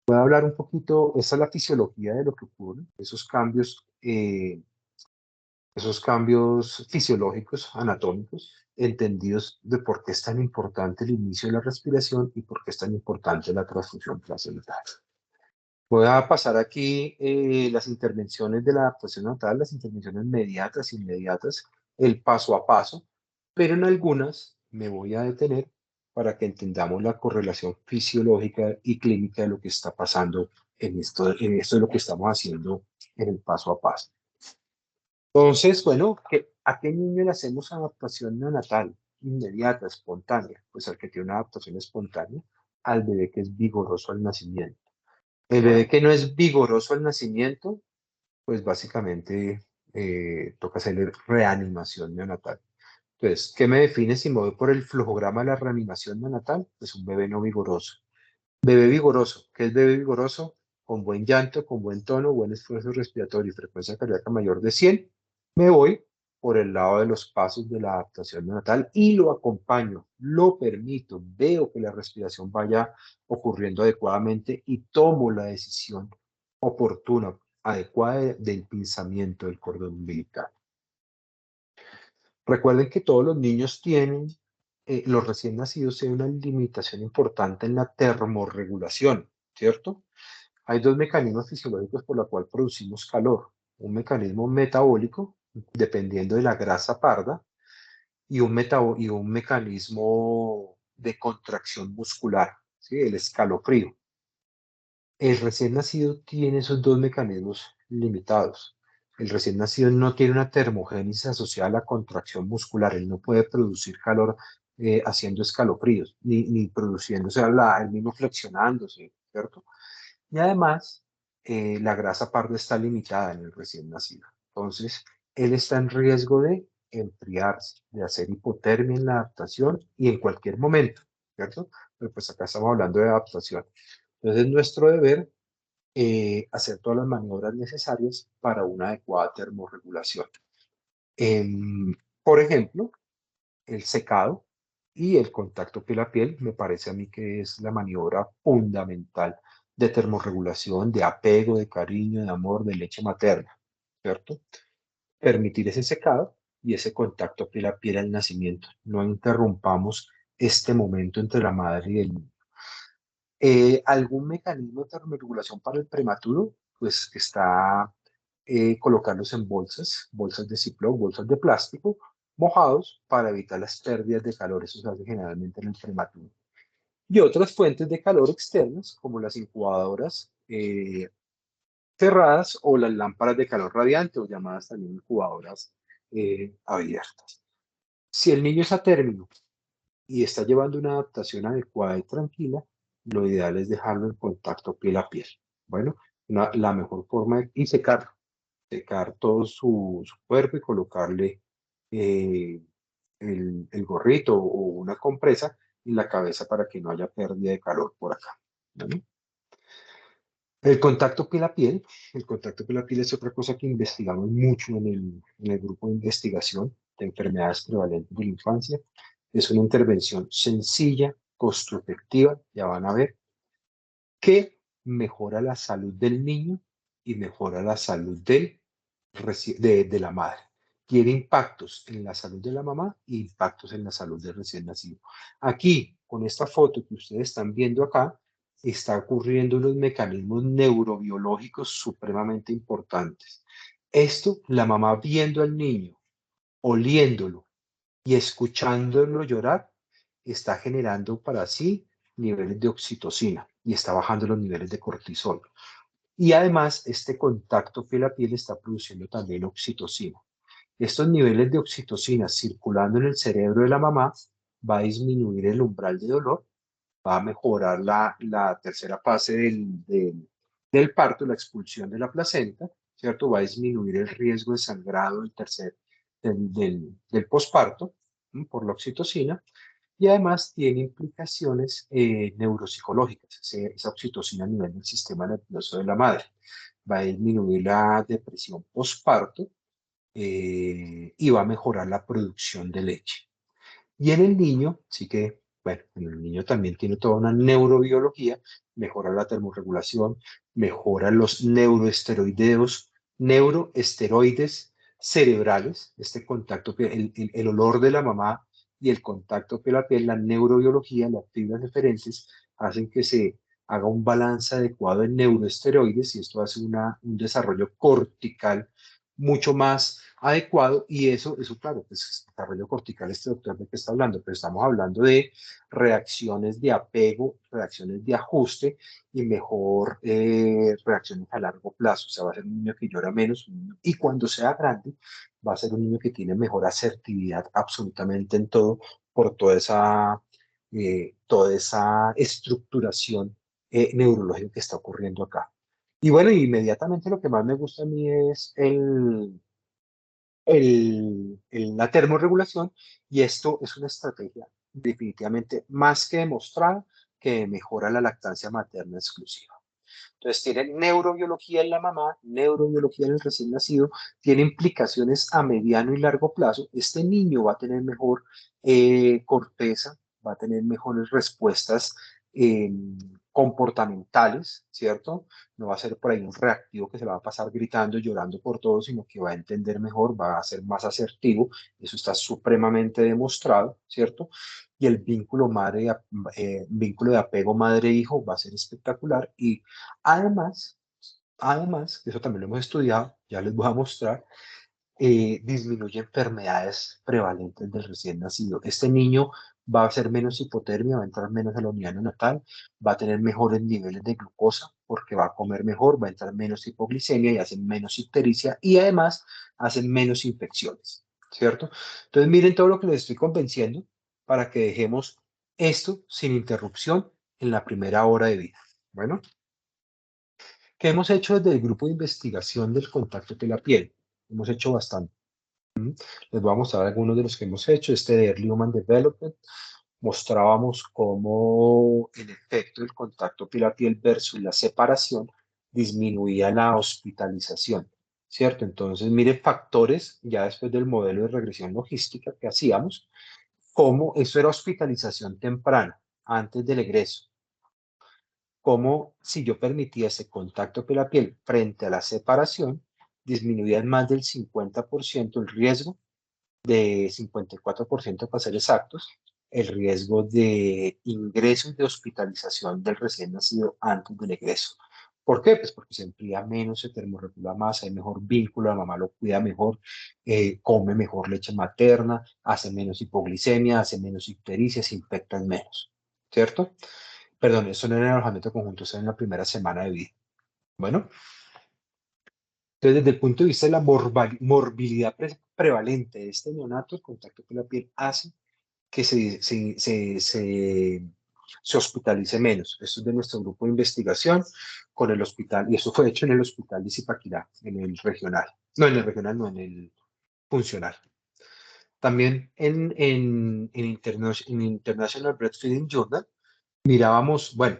Voy a hablar un poquito, esa es la fisiología de lo que ocurre, esos cambios fisiológicos, anatómicos, entendidos de por qué es tan importante el inicio de la respiración y por qué es tan importante la transfusión placental. Voy a pasar aquí las intervenciones de la adaptación natal, las intervenciones mediatas, inmediatas, el paso a paso, pero en algunas me voy a detener para que entendamos la correlación fisiológica y clínica de lo que está pasando en esto de lo que estamos haciendo en el paso a paso. Entonces, bueno, ¿a qué niño le hacemos adaptación neonatal inmediata, espontánea? Pues al que tiene una adaptación espontánea, al bebé que es vigoroso al nacimiento. El bebé que no es vigoroso al nacimiento, pues básicamente toca hacerle reanimación neonatal. Entonces, ¿qué me define si me voy por el flujograma de la reanimación neonatal? Pues un bebé no vigoroso. Bebé vigoroso. ¿Qué es bebé vigoroso? Con buen llanto, con buen tono, buen esfuerzo respiratorio y frecuencia cardíaca mayor de 100. Me voy por el lado de los pasos de la adaptación neonatal y lo acompaño, lo permito, veo que la respiración vaya ocurriendo adecuadamente y tomo la decisión oportuna, adecuada del pinzamiento del cordón umbilical. Recuerden que todos los niños tienen, los recién nacidos tienen una limitación importante en la termorregulación, ¿cierto? Hay dos mecanismos fisiológicos por los cuales producimos calor. Un mecanismo metabólico, dependiendo de la grasa parda, y un mecanismo de contracción muscular, ¿sí? El escalofrío. El recién nacido tiene esos dos mecanismos limitados. El recién nacido no tiene una termogénesis asociada a la contracción muscular. Él no puede producir calor haciendo escalofríos, ni produciéndose él mismo flexionándose, ¿cierto? Y además, la grasa parda está limitada en el recién nacido. Entonces, él está en riesgo de enfriarse, de hacer hipotermia en la adaptación y en cualquier momento, ¿cierto? Pero pues acá estamos hablando de adaptación. Entonces, es nuestro deber hacer todas las maniobras necesarias para una adecuada termorregulación. Por ejemplo, el secado y el contacto piel a piel me parece a mí que es la maniobra fundamental de termorregulación, de apego, de cariño, de amor, de leche materna, ¿cierto? Permitir ese secado y ese contacto piel a piel al nacimiento. No interrumpamos este momento entre la madre y el niño. ¿Algún mecanismo de termorregulación para el prematuro? Pues está colocarlos en bolsas de Ziploc, bolsas de plástico, mojados para evitar las pérdidas de calor. Eso se hace generalmente en el prematuro. Y otras fuentes de calor externas, como las incubadoras cerradas o las lámparas de calor radiante, o llamadas también incubadoras abiertas. Si el niño es a término y está llevando una adaptación adecuada y tranquila, lo ideal es dejarlo en contacto piel a piel. Bueno, la mejor forma y secar todo su cuerpo y colocarle eh, el gorrito o una compresa en la cabeza para que no haya pérdida de calor por acá. ¿Vale? El contacto piel a piel es otra cosa que investigamos mucho en el grupo de investigación de enfermedades prevalentes de la infancia. Es una intervención sencilla, costo-efectiva, ya van a ver, que mejora la salud del niño y mejora la salud de la madre. Tiene impactos en la salud de la mamá e impactos en la salud del recién nacido. Aquí, con esta foto que ustedes están viendo acá, está ocurriendo unos mecanismos neurobiológicos supremamente importantes. Esto, la mamá viendo al niño, oliéndolo y escuchándolo llorar, está generando para sí niveles de oxitocina y está bajando los niveles de cortisol. Y además, este contacto piel a piel está produciendo también oxitocina. Estos niveles de oxitocina circulando en el cerebro de la mamá va a disminuir el umbral de dolor, va a mejorar la tercera fase del parto, la expulsión de la placenta, ¿cierto? Va a disminuir el riesgo de sangrado del posparto, por la oxitocina, y además tiene implicaciones neuropsicológicas, esa oxitocina a nivel del sistema nervioso de la madre. Va a disminuir la depresión posparto y va a mejorar la producción de leche. Y en el niño, sí que, bueno, en el niño también tiene toda una neurobiología, mejora la termorregulación, mejora los neuroesteroides cerebrales, este contacto, el olor de la mamá y el contacto piel a piel, la neurobiología, las fibras referentes, hacen que se haga un balance adecuado en neuroesteroides y esto hace un desarrollo cortical mucho más adecuado y eso claro, pues desarrollo cortical, este doctor de qué está hablando, pero estamos hablando de reacciones de apego, reacciones de ajuste y mejor reacciones a largo plazo, o sea, va a ser un niño que llora menos y cuando sea grande va a ser un niño que tiene mejor asertividad absolutamente en todo por toda esa estructuración neurológica que está ocurriendo acá. Y bueno, inmediatamente lo que más me gusta a mí es la termorregulación y esto es una estrategia definitivamente más que demostrada que mejora la lactancia materna exclusiva. Entonces tiene neurobiología en la mamá, neurobiología en el recién nacido, tiene implicaciones a mediano y largo plazo. Este niño va a tener mejor corteza, va a tener mejores respuestas eh, comportamentales, ¿cierto? No va a ser por ahí un reactivo que se la va a pasar gritando y llorando por todo, sino que va a entender mejor, va a ser más asertivo. Eso está supremamente demostrado, ¿cierto? Y el vínculo de apego madre-hijo va a ser espectacular y además, eso también lo hemos estudiado, ya les voy a mostrar, disminuye enfermedades prevalentes del recién nacido. Este niño va a ser menos hipotermia, va a entrar menos a la unidad neonatal, va a tener mejores niveles de glucosa porque va a comer mejor, va a entrar menos hipoglicemia y hace menos ictericia y además hacen menos infecciones, ¿cierto? Entonces miren todo lo que les estoy convenciendo para que dejemos esto sin interrupción en la primera hora de vida. Bueno. ¿Qué hemos hecho desde el grupo de investigación del contacto piel a piel? Hemos hecho bastante. Les voy a mostrar algunos de los que hemos hecho. Este de Early Human Development, mostrábamos cómo el efecto del contacto piel a piel versus la separación disminuía la hospitalización, ¿cierto? Entonces, mire factores, ya después del modelo de regresión logística que hacíamos, cómo eso era hospitalización temprana, antes del egreso, como si yo permitía ese contacto piel a piel frente a la separación, disminuía en más del 50% el riesgo, de 54% para ser exactos, el riesgo de ingreso y de hospitalización del recién nacido antes del egreso. ¿Por qué? Pues porque se enfría menos, se termorregula más, hay mejor vínculo, la mamá lo cuida mejor, come mejor leche materna, hace menos hipoglicemia, hace menos ictericia, se infectan menos, ¿cierto? Perdón, eso no era en el alojamiento conjunto, eso era en la primera semana de vida. Bueno, entonces desde el punto de vista de la morbilidad prevalente de este neonato, el contacto con la piel hace que se hospitalice menos. Esto es de nuestro grupo de investigación con el hospital, y eso fue hecho en el hospital de Zipaquirá, en el regional. No, en el regional, no, en el funcional. También en International Breastfeeding Journal mirábamos, bueno,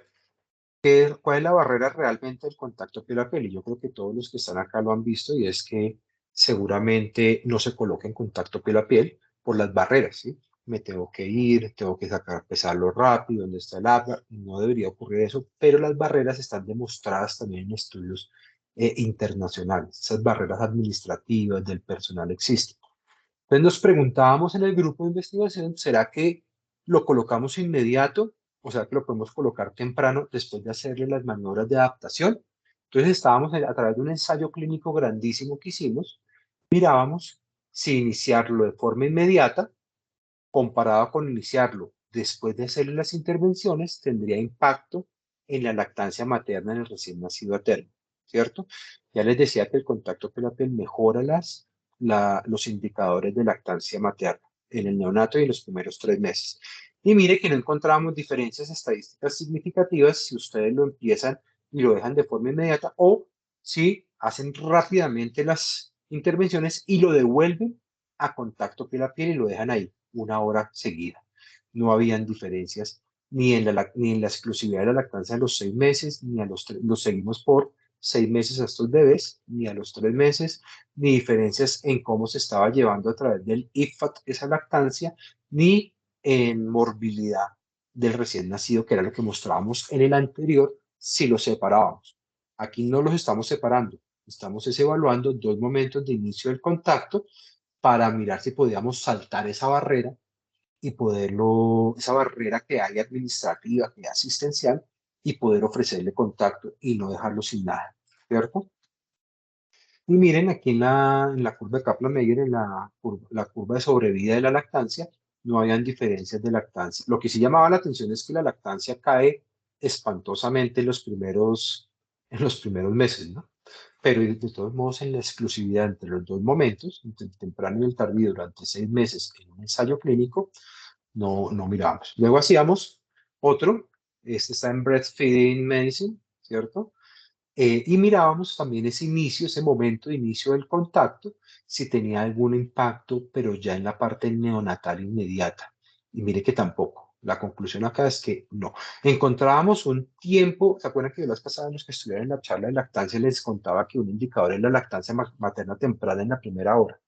¿cuál es la barrera realmente del contacto piel a piel? Y yo creo que todos los que están acá lo han visto y es que seguramente no se coloca en contacto piel a piel por las barreras, ¿sí? Me tengo que ir, tengo que sacar, pesarlo rápido, ¿dónde está el agua? No debería ocurrir eso, pero las barreras están demostradas también en estudios internacionales. Esas barreras administrativas del personal existen. Entonces nos preguntábamos en el grupo de investigación, ¿será que lo colocamos inmediato? O sea, que lo podemos colocar temprano después de hacerle las maniobras de adaptación. Entonces estábamos a través de un ensayo clínico grandísimo que hicimos, mirábamos si iniciarlo de forma inmediata, comparado con iniciarlo después de hacerle las intervenciones, tendría impacto en la lactancia materna en el recién nacido a término, ¿cierto? Ya les decía que el contacto con la piel mejora los indicadores de lactancia materna en el neonato y en los primeros 3 meses. Y mire que no encontramos diferencias estadísticas significativas si ustedes lo empiezan y lo dejan de forma inmediata o si hacen rápidamente las intervenciones y lo devuelven a contacto piel a piel y lo dejan ahí 1 hora seguida. No habían diferencias ni en la exclusividad de la lactancia a los 6 meses, ni a los seguimos por 6 meses a estos bebés, ni a los 3 meses, ni diferencias en cómo se estaba llevando a través del IFAT esa lactancia, ni en morbilidad del recién nacido, que era lo que mostrábamos en el anterior, si los separábamos. Aquí no los estamos separando, estamos evaluando 2 momentos de inicio del contacto para mirar si podíamos saltar esa barrera y esa barrera que hay administrativa, que hay asistencial, y poder ofrecerle contacto y no dejarlo sin nada, ¿cierto? Y miren aquí en la curva de Kaplan-Meier, la curva de sobrevida de la lactancia, no habían diferencias de lactancia. Lo que sí llamaba la atención es que la lactancia cae espantosamente en los primeros meses, ¿no? Pero de todos modos, en la exclusividad entre los 2 momentos, entre el temprano y el tardío, durante 6 meses en un ensayo clínico, no mirábamos. Luego hacíamos otro, este está en Breastfeeding Medicine, ¿cierto? Y mirábamos también ese momento de inicio del contacto, si tenía algún impacto, pero ya en la parte neonatal inmediata. Y mire que tampoco. La conclusión acá es que no. Encontrábamos un tiempo, ¿se acuerdan que yo las pasadas los que estuvieron en la charla de lactancia les contaba que un indicador es la lactancia materna temprana en la primera hora?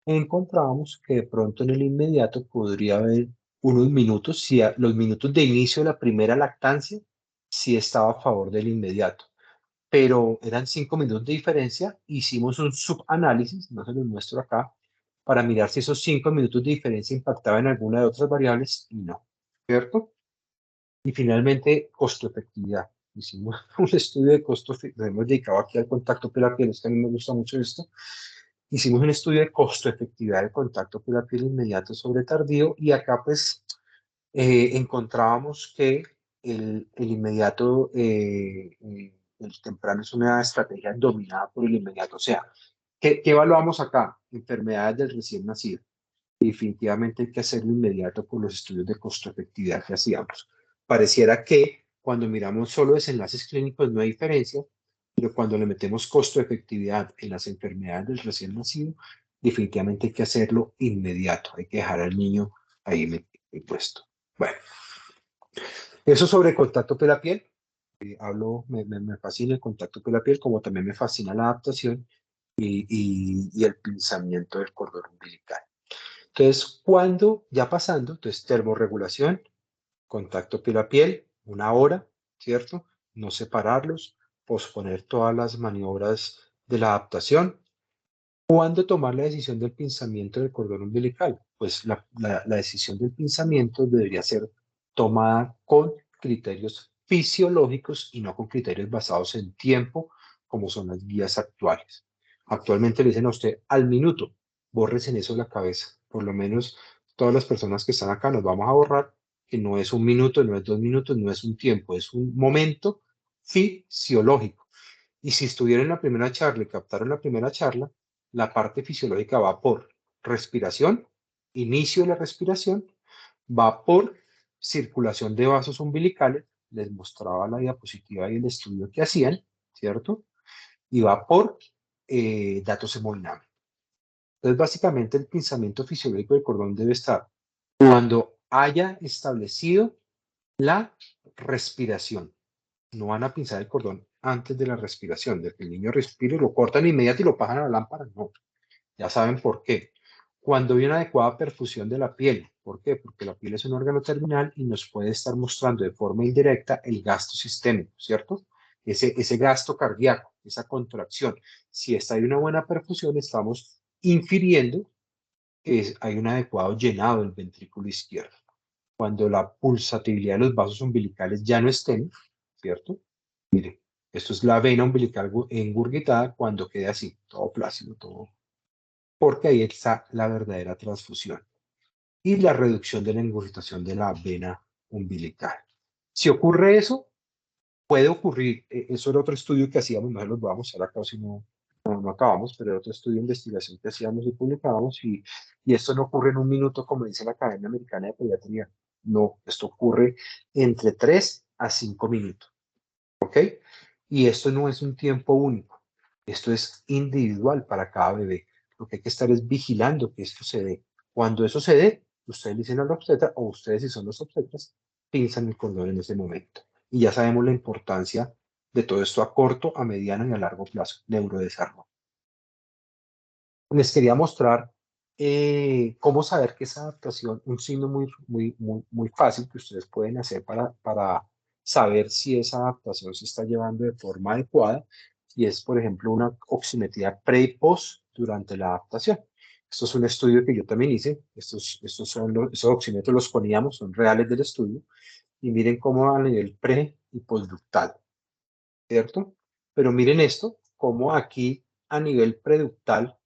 Encontrábamos que de pronto en el inmediato podría haber unos minutos, si los minutos de inicio de la primera lactancia, sí estaba a favor del inmediato, pero eran 5 minutos de diferencia. Hicimos un subanálisis, no se los muestro acá, para mirar si esos 5 minutos de diferencia impactaban en alguna de otras variables y no, ¿cierto? Y finalmente, costo-efectividad. Hicimos un estudio de costo, lo hemos dedicado aquí al contacto piel a piel, es que a mí me gusta mucho esto. Hicimos un estudio de costo-efectividad del contacto piel a piel inmediato sobre tardío y acá pues encontrábamos que el inmediato, el temprano es una estrategia dominada por el inmediato. O sea, ¿qué evaluamos acá? Enfermedades del recién nacido. Definitivamente hay que hacerlo inmediato por los estudios de costo-efectividad que hacíamos. Pareciera que cuando miramos solo desenlaces clínicos no hay diferencia, pero cuando le metemos costo-efectividad en las enfermedades del recién nacido, definitivamente hay que hacerlo inmediato. Hay que dejar al niño ahí puesto. Bueno, eso sobre contacto piel a piel. Me fascina el contacto piel a piel, como también me fascina la adaptación y el pinzamiento del cordón umbilical. Entonces, cuando ya pasando, entonces termorregulación, contacto piel a piel, 1 hora, ¿cierto? No separarlos, posponer todas las maniobras de la adaptación. ¿Cuándo tomar la decisión del pinzamiento del cordón umbilical? Pues la decisión del pinzamiento debería ser tomada con criterios fisiológicos y no con criterios basados en tiempo, como son las guías actuales. Actualmente le dicen a usted al minuto, bórrese en eso la cabeza. Por lo menos todas las personas que están acá nos vamos a borrar que no es un minuto, no es 2 minutos, no es un tiempo, es un momento fisiológico. Y si estuvieron en la primera charla y captaron la primera charla, la parte fisiológica va por respiración, inicio de la respiración, va por circulación de vasos umbilicales, les mostraba la diapositiva y el estudio que hacían, ¿cierto? Y va por datos hemodinámicos. Entonces, básicamente, el pensamiento fisiológico del cordón debe estar cuando haya establecido la respiración. No van a pinzar el cordón antes de la respiración, de que el niño respire, lo cortan inmediato y lo pasan a la lámpara. No, ya saben por qué. Cuando hay una adecuada perfusión de la piel, ¿por qué? Porque la piel es un órgano terminal y nos puede estar mostrando de forma indirecta el gasto sistémico, ¿cierto? Ese gasto cardíaco, esa contracción. Si hay una buena perfusión, estamos infiriendo que hay un adecuado llenado del ventrículo izquierdo. Cuando la pulsatividad de los vasos umbilicales ya no estén, ¿cierto? Mire, esto es la vena umbilical engurgitada cuando quede así, todo plácido, todo, porque ahí está la verdadera transfusión y la reducción de la engurgitación de la vena umbilical. Si ocurre eso, puede ocurrir, eso era otro estudio que hacíamos, no se los vamos a mostrar acá si no acabamos, pero era otro estudio de investigación que hacíamos y publicábamos, y esto no ocurre en un minuto, como dice la Academia Americana de Pediatría. No, esto ocurre entre 3 a 5 minutos, ¿ok? Y esto no es un tiempo único, esto es individual para cada bebé. Lo que hay que estar es vigilando que esto se dé. Cuando eso se dé, ustedes le dicen al obstetra, o ustedes si son los obstetras, pinzan el cordón en ese momento. Y ya sabemos la importancia de todo esto a corto, a mediano y a largo plazo, neurodesarrollo. Les quería mostrar cómo saber que esa adaptación, un signo muy fácil que ustedes pueden hacer para saber si esa adaptación se está llevando de forma adecuada, y es, por ejemplo, una oximetría pre y post durante la adaptación. Esto es un estudio que yo también hice. Esos oxímetros los poníamos, son reales del estudio, y miren cómo a nivel pre y postductal, ¿cierto? Pero miren esto, cómo aquí a nivel preductal,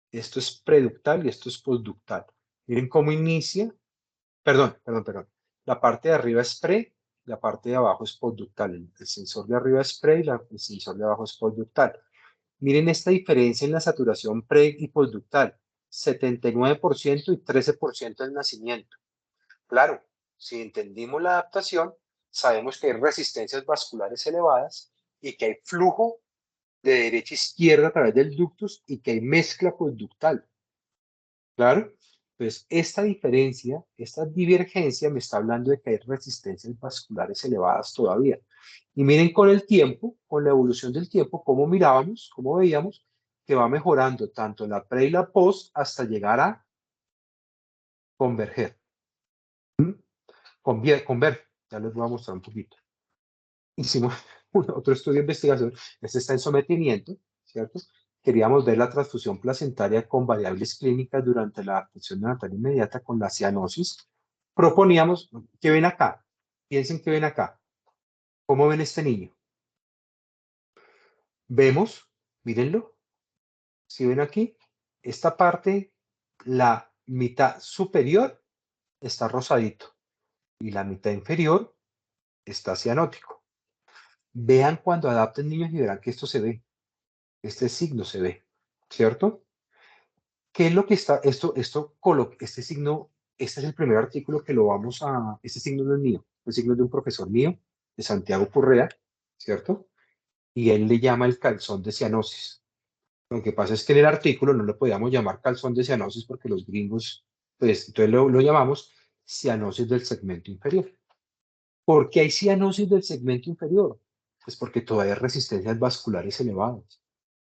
esto es preductal y esto es postductal. Miren cómo inicia, perdón. La parte de arriba es pre, la parte de abajo es postductal. El sensor de arriba es pre y el sensor de abajo es postductal. Miren esta diferencia en la saturación pre y postductal. 79% y 13% del nacimiento. Claro, si entendimos la adaptación, sabemos que hay resistencias vasculares elevadas y que hay flujo de derecha a izquierda a través del ductus y que hay mezcla postductal. Claro, pues esta diferencia, esta divergencia me está hablando de que hay resistencias vasculares elevadas todavía. Y miren con el tiempo, con la evolución del tiempo, cómo mirábamos, cómo veíamos que va mejorando tanto la pre y la post hasta llegar a converger. Converger, ya les voy a mostrar un poquito. Hicimos otro estudio de investigación, este está en sometimiento, ¿cierto? Queríamos ver la transfusión placentaria con variables clínicas durante la adaptación neonatal inmediata con la cianosis. Proponíamos, ¿qué ven acá? Piensen qué ven acá. ¿Cómo ven este niño? Vemos, mírenlo, si ven aquí, esta parte, la mitad superior está rosadito y la mitad inferior está cianótico. Vean cuando adapten niños y verán que esto se ve. Este signo se ve, ¿cierto? ¿Qué es lo que está, este signo, este es el primer artículo que lo vamos a, este signo no es mío, el signo es de un profesor mío, de Santiago Correa, ¿cierto? Y él le llama el calzón de cianosis. Lo que pasa es que en el artículo no le podíamos llamar calzón de cianosis porque los gringos, pues entonces lo llamamos cianosis del segmento inferior. ¿Por qué hay cianosis del segmento inferior? Pues porque todavía hay resistencias vasculares elevadas.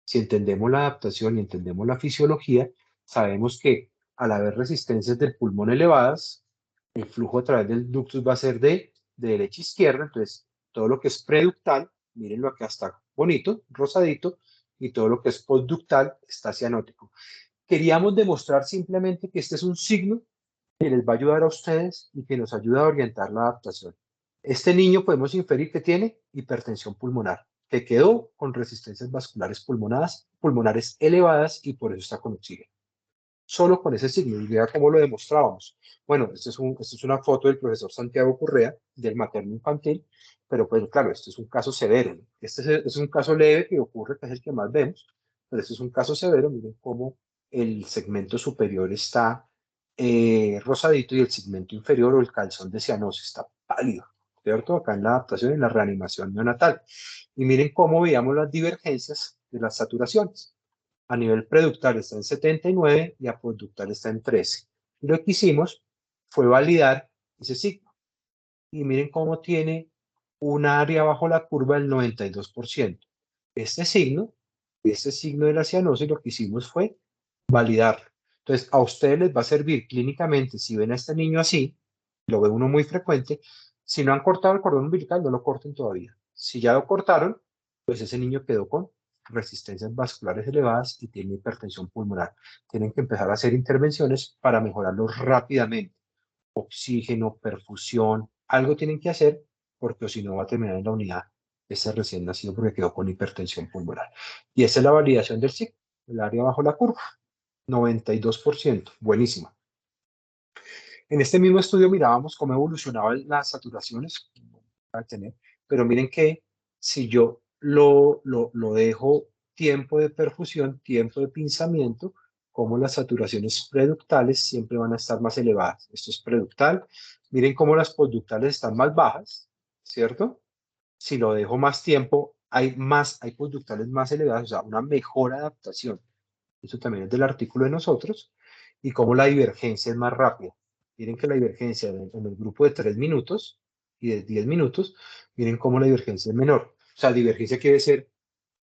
Si entendemos la adaptación y entendemos la fisiología, sabemos que al haber resistencias del pulmón elevadas, el flujo a través del ductus va a ser de derecha a izquierda, entonces todo lo que es preductal, mírenlo acá está bonito, rosadito, y todo lo que es postductal está cianótico. Queríamos demostrar simplemente que este es un signo que les va a ayudar a ustedes y que nos ayuda a orientar la adaptación. Este niño podemos inferir que tiene hipertensión pulmonar, que quedó con resistencias vasculares pulmonares elevadas y por eso está con oxígeno. Solo con ese signo, y vea cómo lo demostrábamos. Bueno, esta es una foto del profesor Santiago Correa, del materno infantil, pero pues claro, este es un caso severo. Este es un caso leve que ocurre, que es el que más vemos, pero este es un caso severo. Miren cómo el segmento superior está rosadito y el segmento inferior o el calzón de cianosis está pálido, ¿cierto? Acá en la adaptación y en la reanimación neonatal. Y miren cómo veíamos las divergencias de las saturaciones. A nivel preductal está en 79 y a postductal está en 13. Y lo que hicimos fue validar ese signo. Y miren cómo tiene un área bajo la curva del 92%. Este signo de la cianosis, lo que hicimos fue validarlo. Entonces, a ustedes les va a servir clínicamente, si ven a este niño así, lo ve uno muy frecuente, si no han cortado el cordón umbilical, no lo corten todavía. Si ya lo cortaron, pues ese niño quedó con resistencias vasculares elevadas y tiene hipertensión pulmonar. Tienen que empezar a hacer intervenciones para mejorarlo rápidamente. Oxígeno, perfusión, algo tienen que hacer porque o si no va a terminar en la unidad ese recién nacido porque quedó con hipertensión pulmonar. Y esa es la validación del ciclo, el área bajo la curva. 92%, buenísima. En este mismo estudio mirábamos cómo evolucionaban las saturaciones, pero miren que si yo lo dejo tiempo de perfusión, tiempo de pinzamiento, como las saturaciones preductales siempre van a estar más elevadas. Esto es preductal. Miren cómo las postductales están más bajas, ¿cierto? Si lo dejo más tiempo, hay postductales más elevadas, o sea, una mejor adaptación. Eso también es del artículo de nosotros, y cómo la divergencia es más rápida. Miren que la divergencia en el grupo de 3 minutos y de 10 minutos, miren cómo la divergencia es menor. O sea, divergencia quiere ser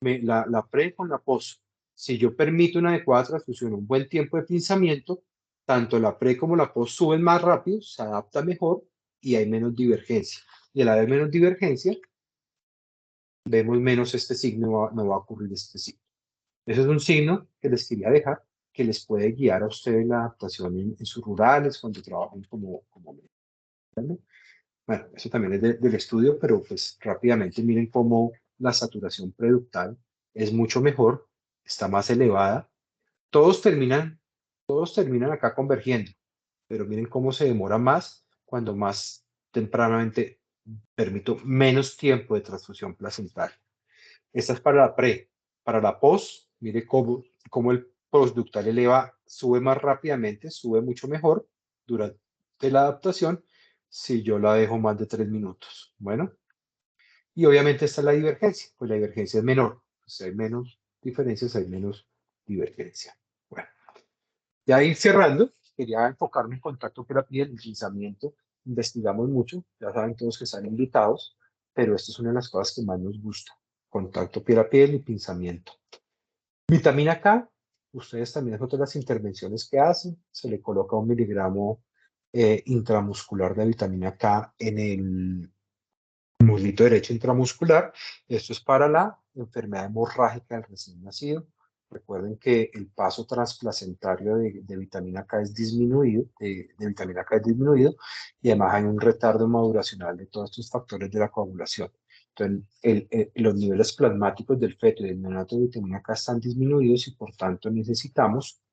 la pre con la post. Si yo permito una adecuada transfusión, un buen tiempo de pinzamiento, tanto la pre como la post suben más rápido, se adapta mejor y hay menos divergencia. Y al haber menos divergencia, vemos menos este signo, no va a ocurrir este signo. Ese es un signo que les quería dejar, que les puede guiar a ustedes la adaptación en sus rurales, cuando trabajan como médicos. Bueno, eso también es del estudio, pero pues rápidamente miren cómo la saturación preductal es mucho mejor, está más elevada. Todos terminan, todos terminan acá convergiendo, pero miren cómo se demora más cuando más tempranamente permito menos tiempo de transfusión placental. Esta es para la pre. Para la post, mire cómo el postductal eleva, sube más rápidamente, sube mucho mejor durante la adaptación si yo la dejo más de 3 minutos. Bueno, y obviamente esta es la divergencia, pues la divergencia es menor. Si hay menos diferencias, hay menos divergencia. Bueno, ya ir cerrando, quería enfocarme en contacto con la piel, el deslizamiento. Investigamos mucho, ya saben todos que están invitados, pero esta es una de las cosas que más nos gusta. Contacto piel a piel y pinzamiento. Vitamina K, ustedes también es otra de las intervenciones que hacen. Se le coloca 1 miligramo intramuscular de vitamina K en el muslito derecho intramuscular. Esto es para la enfermedad hemorrágica del recién nacido. Recuerden que el paso transplacentario de vitamina K es disminuido, de vitamina K es disminuido, y además hay un retardo maduracional de todos estos factores de la coagulación. Entonces, los niveles plasmáticos del feto y del neonato de vitamina K están disminuidos y por tanto necesitamos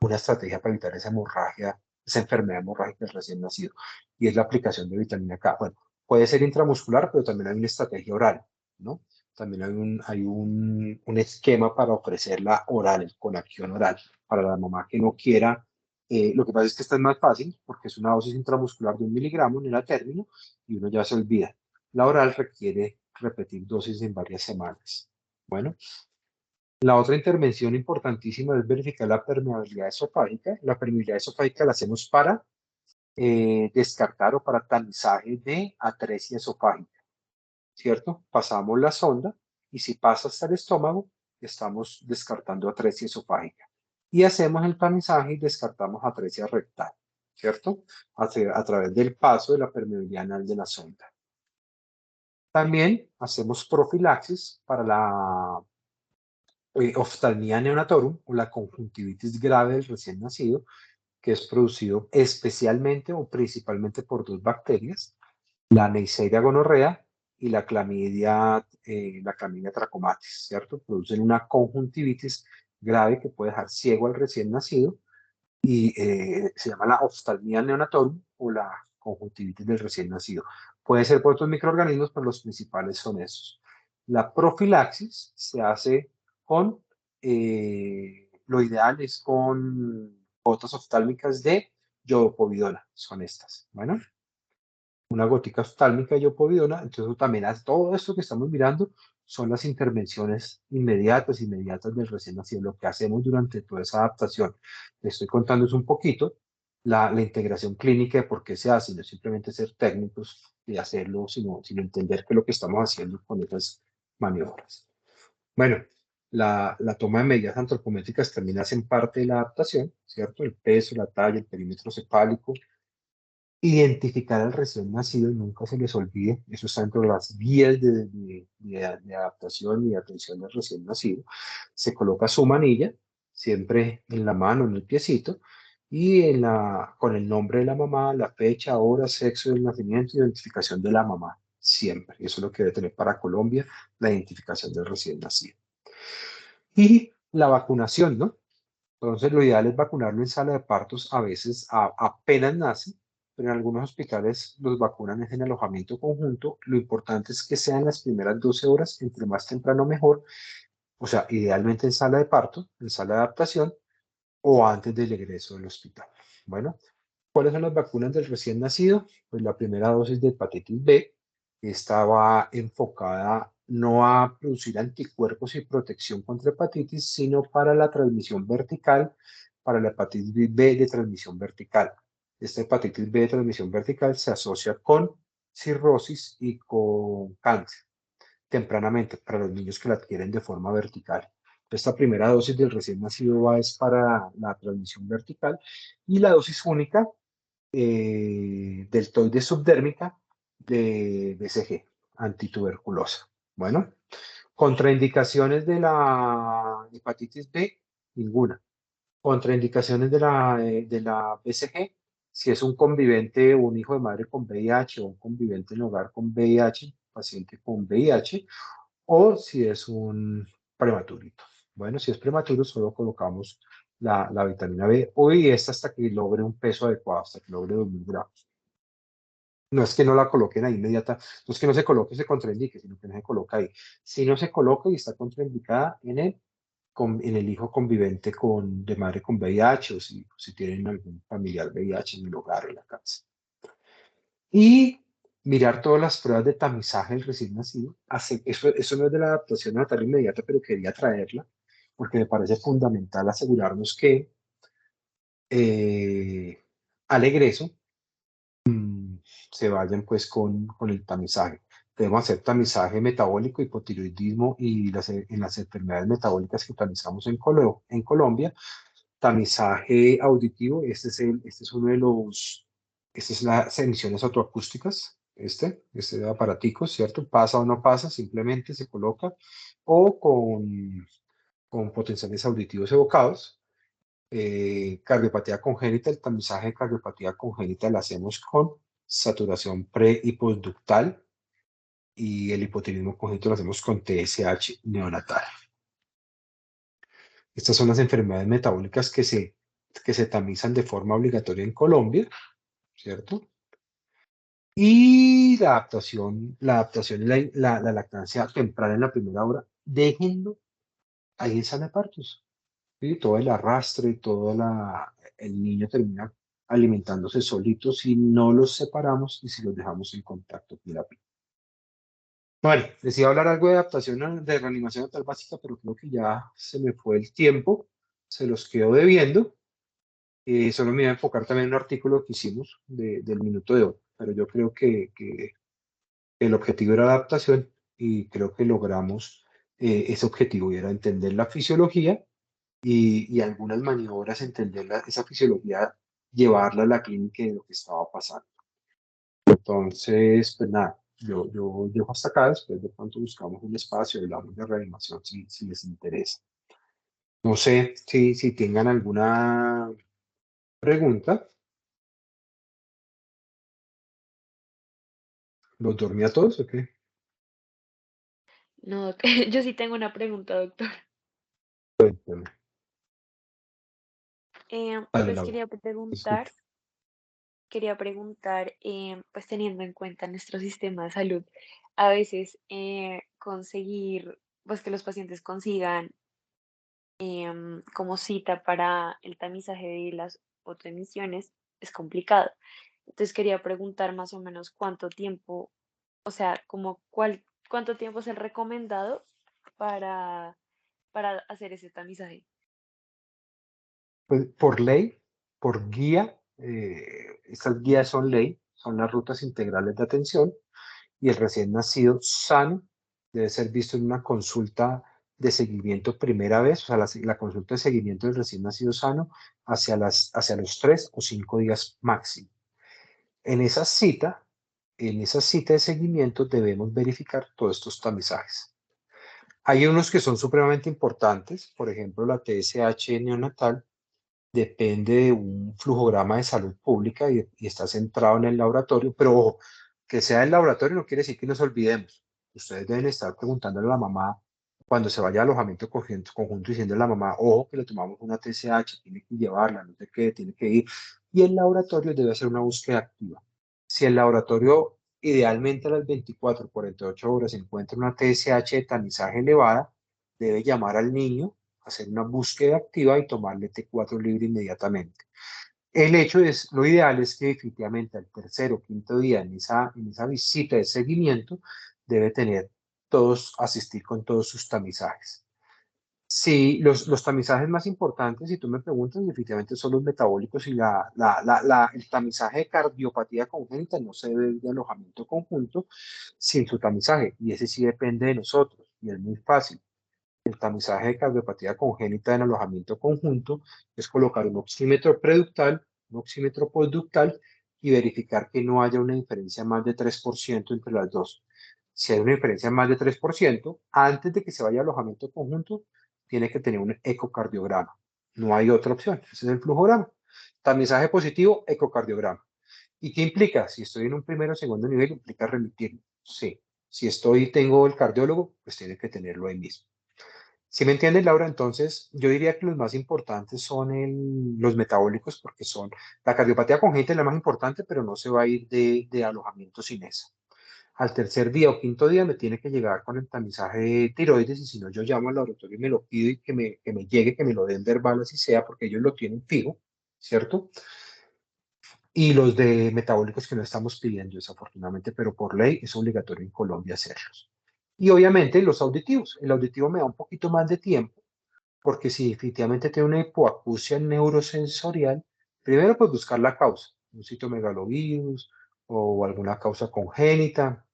una estrategia para evitar esa hemorragia, esa enfermedad hemorrágica del recién nacido, y es la aplicación de vitamina K. Bueno, puede ser intramuscular, pero también hay una estrategia oral, ¿no? También hay un esquema para ofrecerla oral, con acción oral, para la mamá que no quiera. Lo que pasa es que esta es más fácil porque es una dosis intramuscular de 1 miligramo en el término y uno ya se olvida. La oral requiere repetir dosis en varias semanas. Bueno, la otra intervención importantísima es verificar la permeabilidad esofágica. La permeabilidad esofágica la hacemos para descartar o para tamizaje de atresia esofágica, ¿cierto? Pasamos la sonda y si pasa hasta el estómago, estamos descartando atresia esofágica. Y hacemos el tamizaje y descartamos atresia rectal, ¿cierto? A través del paso de la permeabilidad anal de la sonda. También hacemos profilaxis para la oftalmia neonatorum o la conjuntivitis grave del recién nacido, que es producido especialmente o principalmente por dos bacterias, la Neisseria gonorrea y la clamidia trachomatis, ¿cierto? Producen una conjuntivitis grave que puede dejar ciego al recién nacido y se llama la oftalmia neonatorum o la conjuntivitis del recién nacido. Puede ser por otros microorganismos, pero los principales son esos. La profilaxis se hace con, lo ideal es con gotas oftálmicas de iodopovidona, son estas. Bueno, una gotica oftálmica de iodopovidona, entonces también todo esto que estamos mirando son las intervenciones inmediatas del recién nacido, lo que hacemos durante toda esa adaptación. Les estoy contándoles un poquito la integración clínica de por qué se hace, no simplemente ser técnicos y hacerlo, sino entender qué es lo que estamos haciendo con esas maniobras. Bueno, la toma de medidas antropométricas también hacen parte de la adaptación, ¿cierto? El peso, la talla, el perímetro cefálico. Identificar al recién nacido, nunca se les olvide, eso está dentro de las guías de adaptación y de atención del recién nacido. Se coloca su manilla, siempre en la mano, en el piecito, y con el nombre de la mamá, la fecha, hora, sexo del nacimiento, identificación de la mamá, siempre. Eso es lo que debe tener para Colombia, la identificación del recién nacido. Y la vacunación, ¿no? Entonces, lo ideal es vacunarlo en sala de partos, a veces apenas nace, pero en algunos hospitales los vacunan en alojamiento conjunto. Lo importante es que sean las primeras 12 horas, entre más temprano mejor, o sea, idealmente en sala de parto, en sala de adaptación o antes del egreso del hospital. Bueno, ¿cuáles son las vacunas del recién nacido? Pues la primera dosis de hepatitis B, esta va enfocada no a producir anticuerpos y protección contra hepatitis, sino para la transmisión vertical, para la hepatitis B de transmisión vertical. Esta hepatitis B de transmisión vertical se asocia con cirrosis y con cáncer tempranamente para los niños que la adquieren de forma vertical. Esta primera dosis del recién nacido es para la transmisión vertical y la dosis única deltoide subdérmica de BCG, antituberculosa. Bueno, contraindicaciones de la hepatitis B, ninguna. Contraindicaciones de la BCG, si es un convivente, un hijo de madre con VIH o un convivente en hogar con VIH, paciente con VIH, o si es un prematurito. Bueno, si es prematuro, solo colocamos la vitamina B. Hoy esta hasta que logre un peso adecuado, hasta que logre 2000 gramos. No es que no la coloquen ahí inmediata, no es que no se coloque y se contraindique, sino que no se coloca ahí. Si no se coloca y está contraindicada en el hijo convivente de madre con VIH o si tienen algún familiar VIH en el hogar o en la casa. Y mirar todas las pruebas de tamizaje del recién nacido. Eso no es de la adaptación natal inmediata, pero quería traerla porque me parece fundamental asegurarnos que al egreso se vayan pues con el tamizaje. Debemos hacer tamizaje metabólico, hipotiroidismo y en las enfermedades metabólicas que tamizamos en Colombia. Tamizaje auditivo, este es uno de los, estas es las emisiones autoacústicas, este aparatico, ¿cierto? Pasa o no pasa, simplemente se coloca, o con potenciales auditivos evocados. Cardiopatía congénita, el tamizaje de cardiopatía congénita lo hacemos con saturación pre y postductal y el hipotiroidismo congénito lo hacemos con TSH neonatal. Estas son las enfermedades metabólicas que se tamizan de forma obligatoria en Colombia, ¿cierto? Y la adaptación y la lactancia temprana en la primera hora, déjenlo ahí en sala de partos. ¿Sí? Todo el arrastre, el niño termina alimentándose solito si no los separamos y si los dejamos en contacto piel a piel. Bueno, les iba a hablar algo de adaptación de reanimación natal básica, pero creo que ya se me fue el tiempo, se los quedo debiendo. Solo me iba a enfocar también en un artículo que hicimos del minuto de hoy, pero yo creo que el objetivo era adaptación y creo que logramos ese objetivo y era entender la fisiología y algunas maniobras, entender esa fisiología, llevarla a la clínica de lo que estaba pasando. Entonces, pues nada, yo dejo hasta acá, después de pronto buscamos un espacio y hablamos de reanimación si les interesa. No sé si tengan alguna pregunta. ¿Los dormí a todos o qué? No, yo sí tengo una pregunta, doctor. Cuéntame. Dale, Pues Laura. Escucho. quería preguntar, pues teniendo en cuenta nuestro sistema de salud, a veces conseguir, pues que los pacientes consigan como cita para el tamizaje de las autoemisiones es complicado. Entonces quería preguntar más o menos cuánto tiempo, o sea, cuánto tiempo es el recomendado para, para hacer ese tamizaje. Pues, por ley, por guía, estas guías son ley, son las rutas integrales de atención y el recién nacido sano debe ser visto en una consulta de seguimiento primera vez, o sea, la consulta de seguimiento del recién nacido sano hacia los 3 o 5 días máximo. En esa cita, en esa cita de seguimiento debemos verificar todos estos tamizajes. Hay unos que son supremamente importantes, por ejemplo, la TSH neonatal depende de un flujograma de salud pública y está centrado en el laboratorio, pero ojo, que sea el laboratorio no quiere decir que nos olvidemos. Ustedes deben estar preguntándole a la mamá cuando se vaya a alojamiento conjunto diciendo a la mamá, ojo, que le tomamos una TSH, tiene que llevarla, no sé qué, tiene que ir. Y el laboratorio debe hacer una búsqueda activa. Si el laboratorio idealmente a las 24, 48 horas encuentra una TSH de tamizaje elevada, debe llamar al niño, hacer una búsqueda activa y tomarle T4 libre inmediatamente. El hecho es, lo ideal es que definitivamente al tercer o quinto día en esa visita de seguimiento debe tener asistir con todos sus tamizajes. Sí, los tamizajes más importantes, si tú me preguntas, definitivamente son los metabólicos y el tamizaje de cardiopatía congénita no se debe de alojamiento conjunto sin su tamizaje, y ese sí depende de nosotros, y es muy fácil. El tamizaje de cardiopatía congénita en alojamiento conjunto es colocar un oxímetro preductal, un oxímetro postductal y verificar que no haya una diferencia más de 3% entre las dos. Si hay una diferencia más de 3%, antes de que se vaya a alojamiento conjunto, tiene que tener un ecocardiograma. No hay otra opción. Ese es el flujograma. Tamizaje positivo, ecocardiograma. ¿Y qué implica? Si estoy en un primero o segundo nivel, implica remitirlo. Sí. Si tengo el cardiólogo, pues tiene que tenerlo ahí mismo. Si me entiendes, Laura, entonces yo diría que los más importantes son los metabólicos, porque la cardiopatía congénita es la más importante, pero no se va a ir de alojamiento sin esa. Al tercer día o quinto día me tiene que llegar con el tamizaje de tiroides, y si no, yo llamo al laboratorio y me lo pido y que me llegue, que me lo den verbal, así sea, porque ellos lo tienen fijo, ¿cierto? Y los de metabólicos que no estamos pidiendo, desafortunadamente, pero por ley es obligatorio en Colombia hacerlos. Y obviamente los auditivos. El auditivo me da un poquito más de tiempo, porque si definitivamente tiene una hipoacusia neurosensorial, primero pues buscar la causa, un citomegalovirus o alguna causa congénita,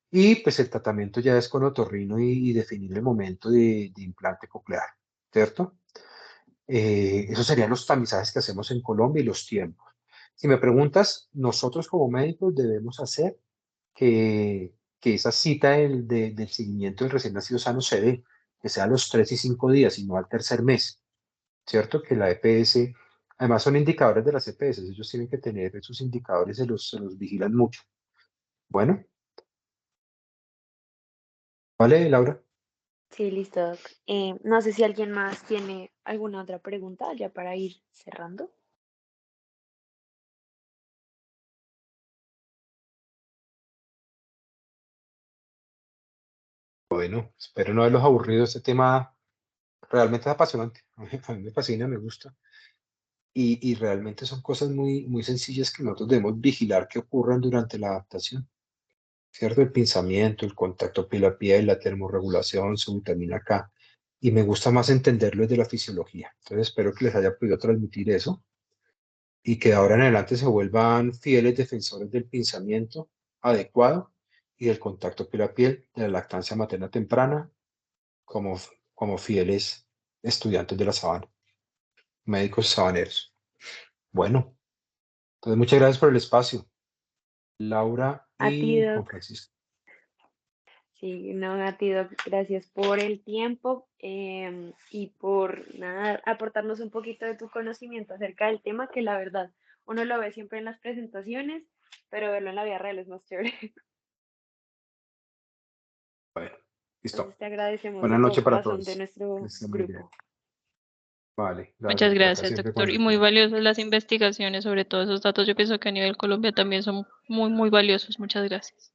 y pues el tratamiento ya es con otorrino y definir el momento de implante coclear, ¿cierto? Esos serían los tamizajes que hacemos en Colombia y los tiempos. Si me preguntas, nosotros como médicos debemos hacer que esa cita del seguimiento del recién nacido sano se dé, que sea a los 3 y 5 días y no al tercer mes, ¿cierto? Que la EPS, además son indicadores de las EPS, ellos tienen que tener esos indicadores, se los vigilan mucho. Bueno, ¿vale, Laura? Sí, listo, Doc. No sé si alguien más tiene alguna otra pregunta ya para ir cerrando. Bueno, espero no haberlos aburrido. Este tema realmente es apasionante. A mí me fascina, me gusta. Y realmente son cosas muy, muy sencillas que nosotros debemos vigilar que ocurran durante la adaptación, ¿cierto? El pinzamiento, el contacto piel a piel, la termorregulación, su vitamina K. Y me gusta más entenderlo desde la fisiología. Entonces espero que les haya podido transmitir eso y que de ahora en adelante se vuelvan fieles defensores del pinzamiento adecuado y del contacto piel a piel, de la lactancia materna temprana, como, como fieles estudiantes de la sabana, médicos sabaneros. Bueno, entonces muchas gracias por el espacio, Laura A ti, y Juan Doc. Francisco. Sí, no, a ti, Doc, gracias por el tiempo y por nada, aportarnos un poquito de tu conocimiento acerca del tema, que la verdad uno lo ve siempre en las presentaciones, pero verlo en la vida real es más chévere. Bueno, listo. Entonces te agradecemos de Buenas todo noches para corazón de todos. Que nuestro estén muy bien. grupo. Vale, Muchas gracias por acá gracias, siempre con doctor. Y el muy tiempo. valiosas las investigaciones sobre todos esos datos. Yo pienso que a nivel Colombia también son muy, muy valiosos. Muchas gracias.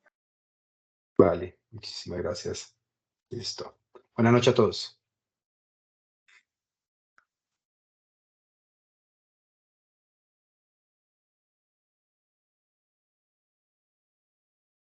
Vale, muchísimas gracias. Listo. Buenas noches a todos.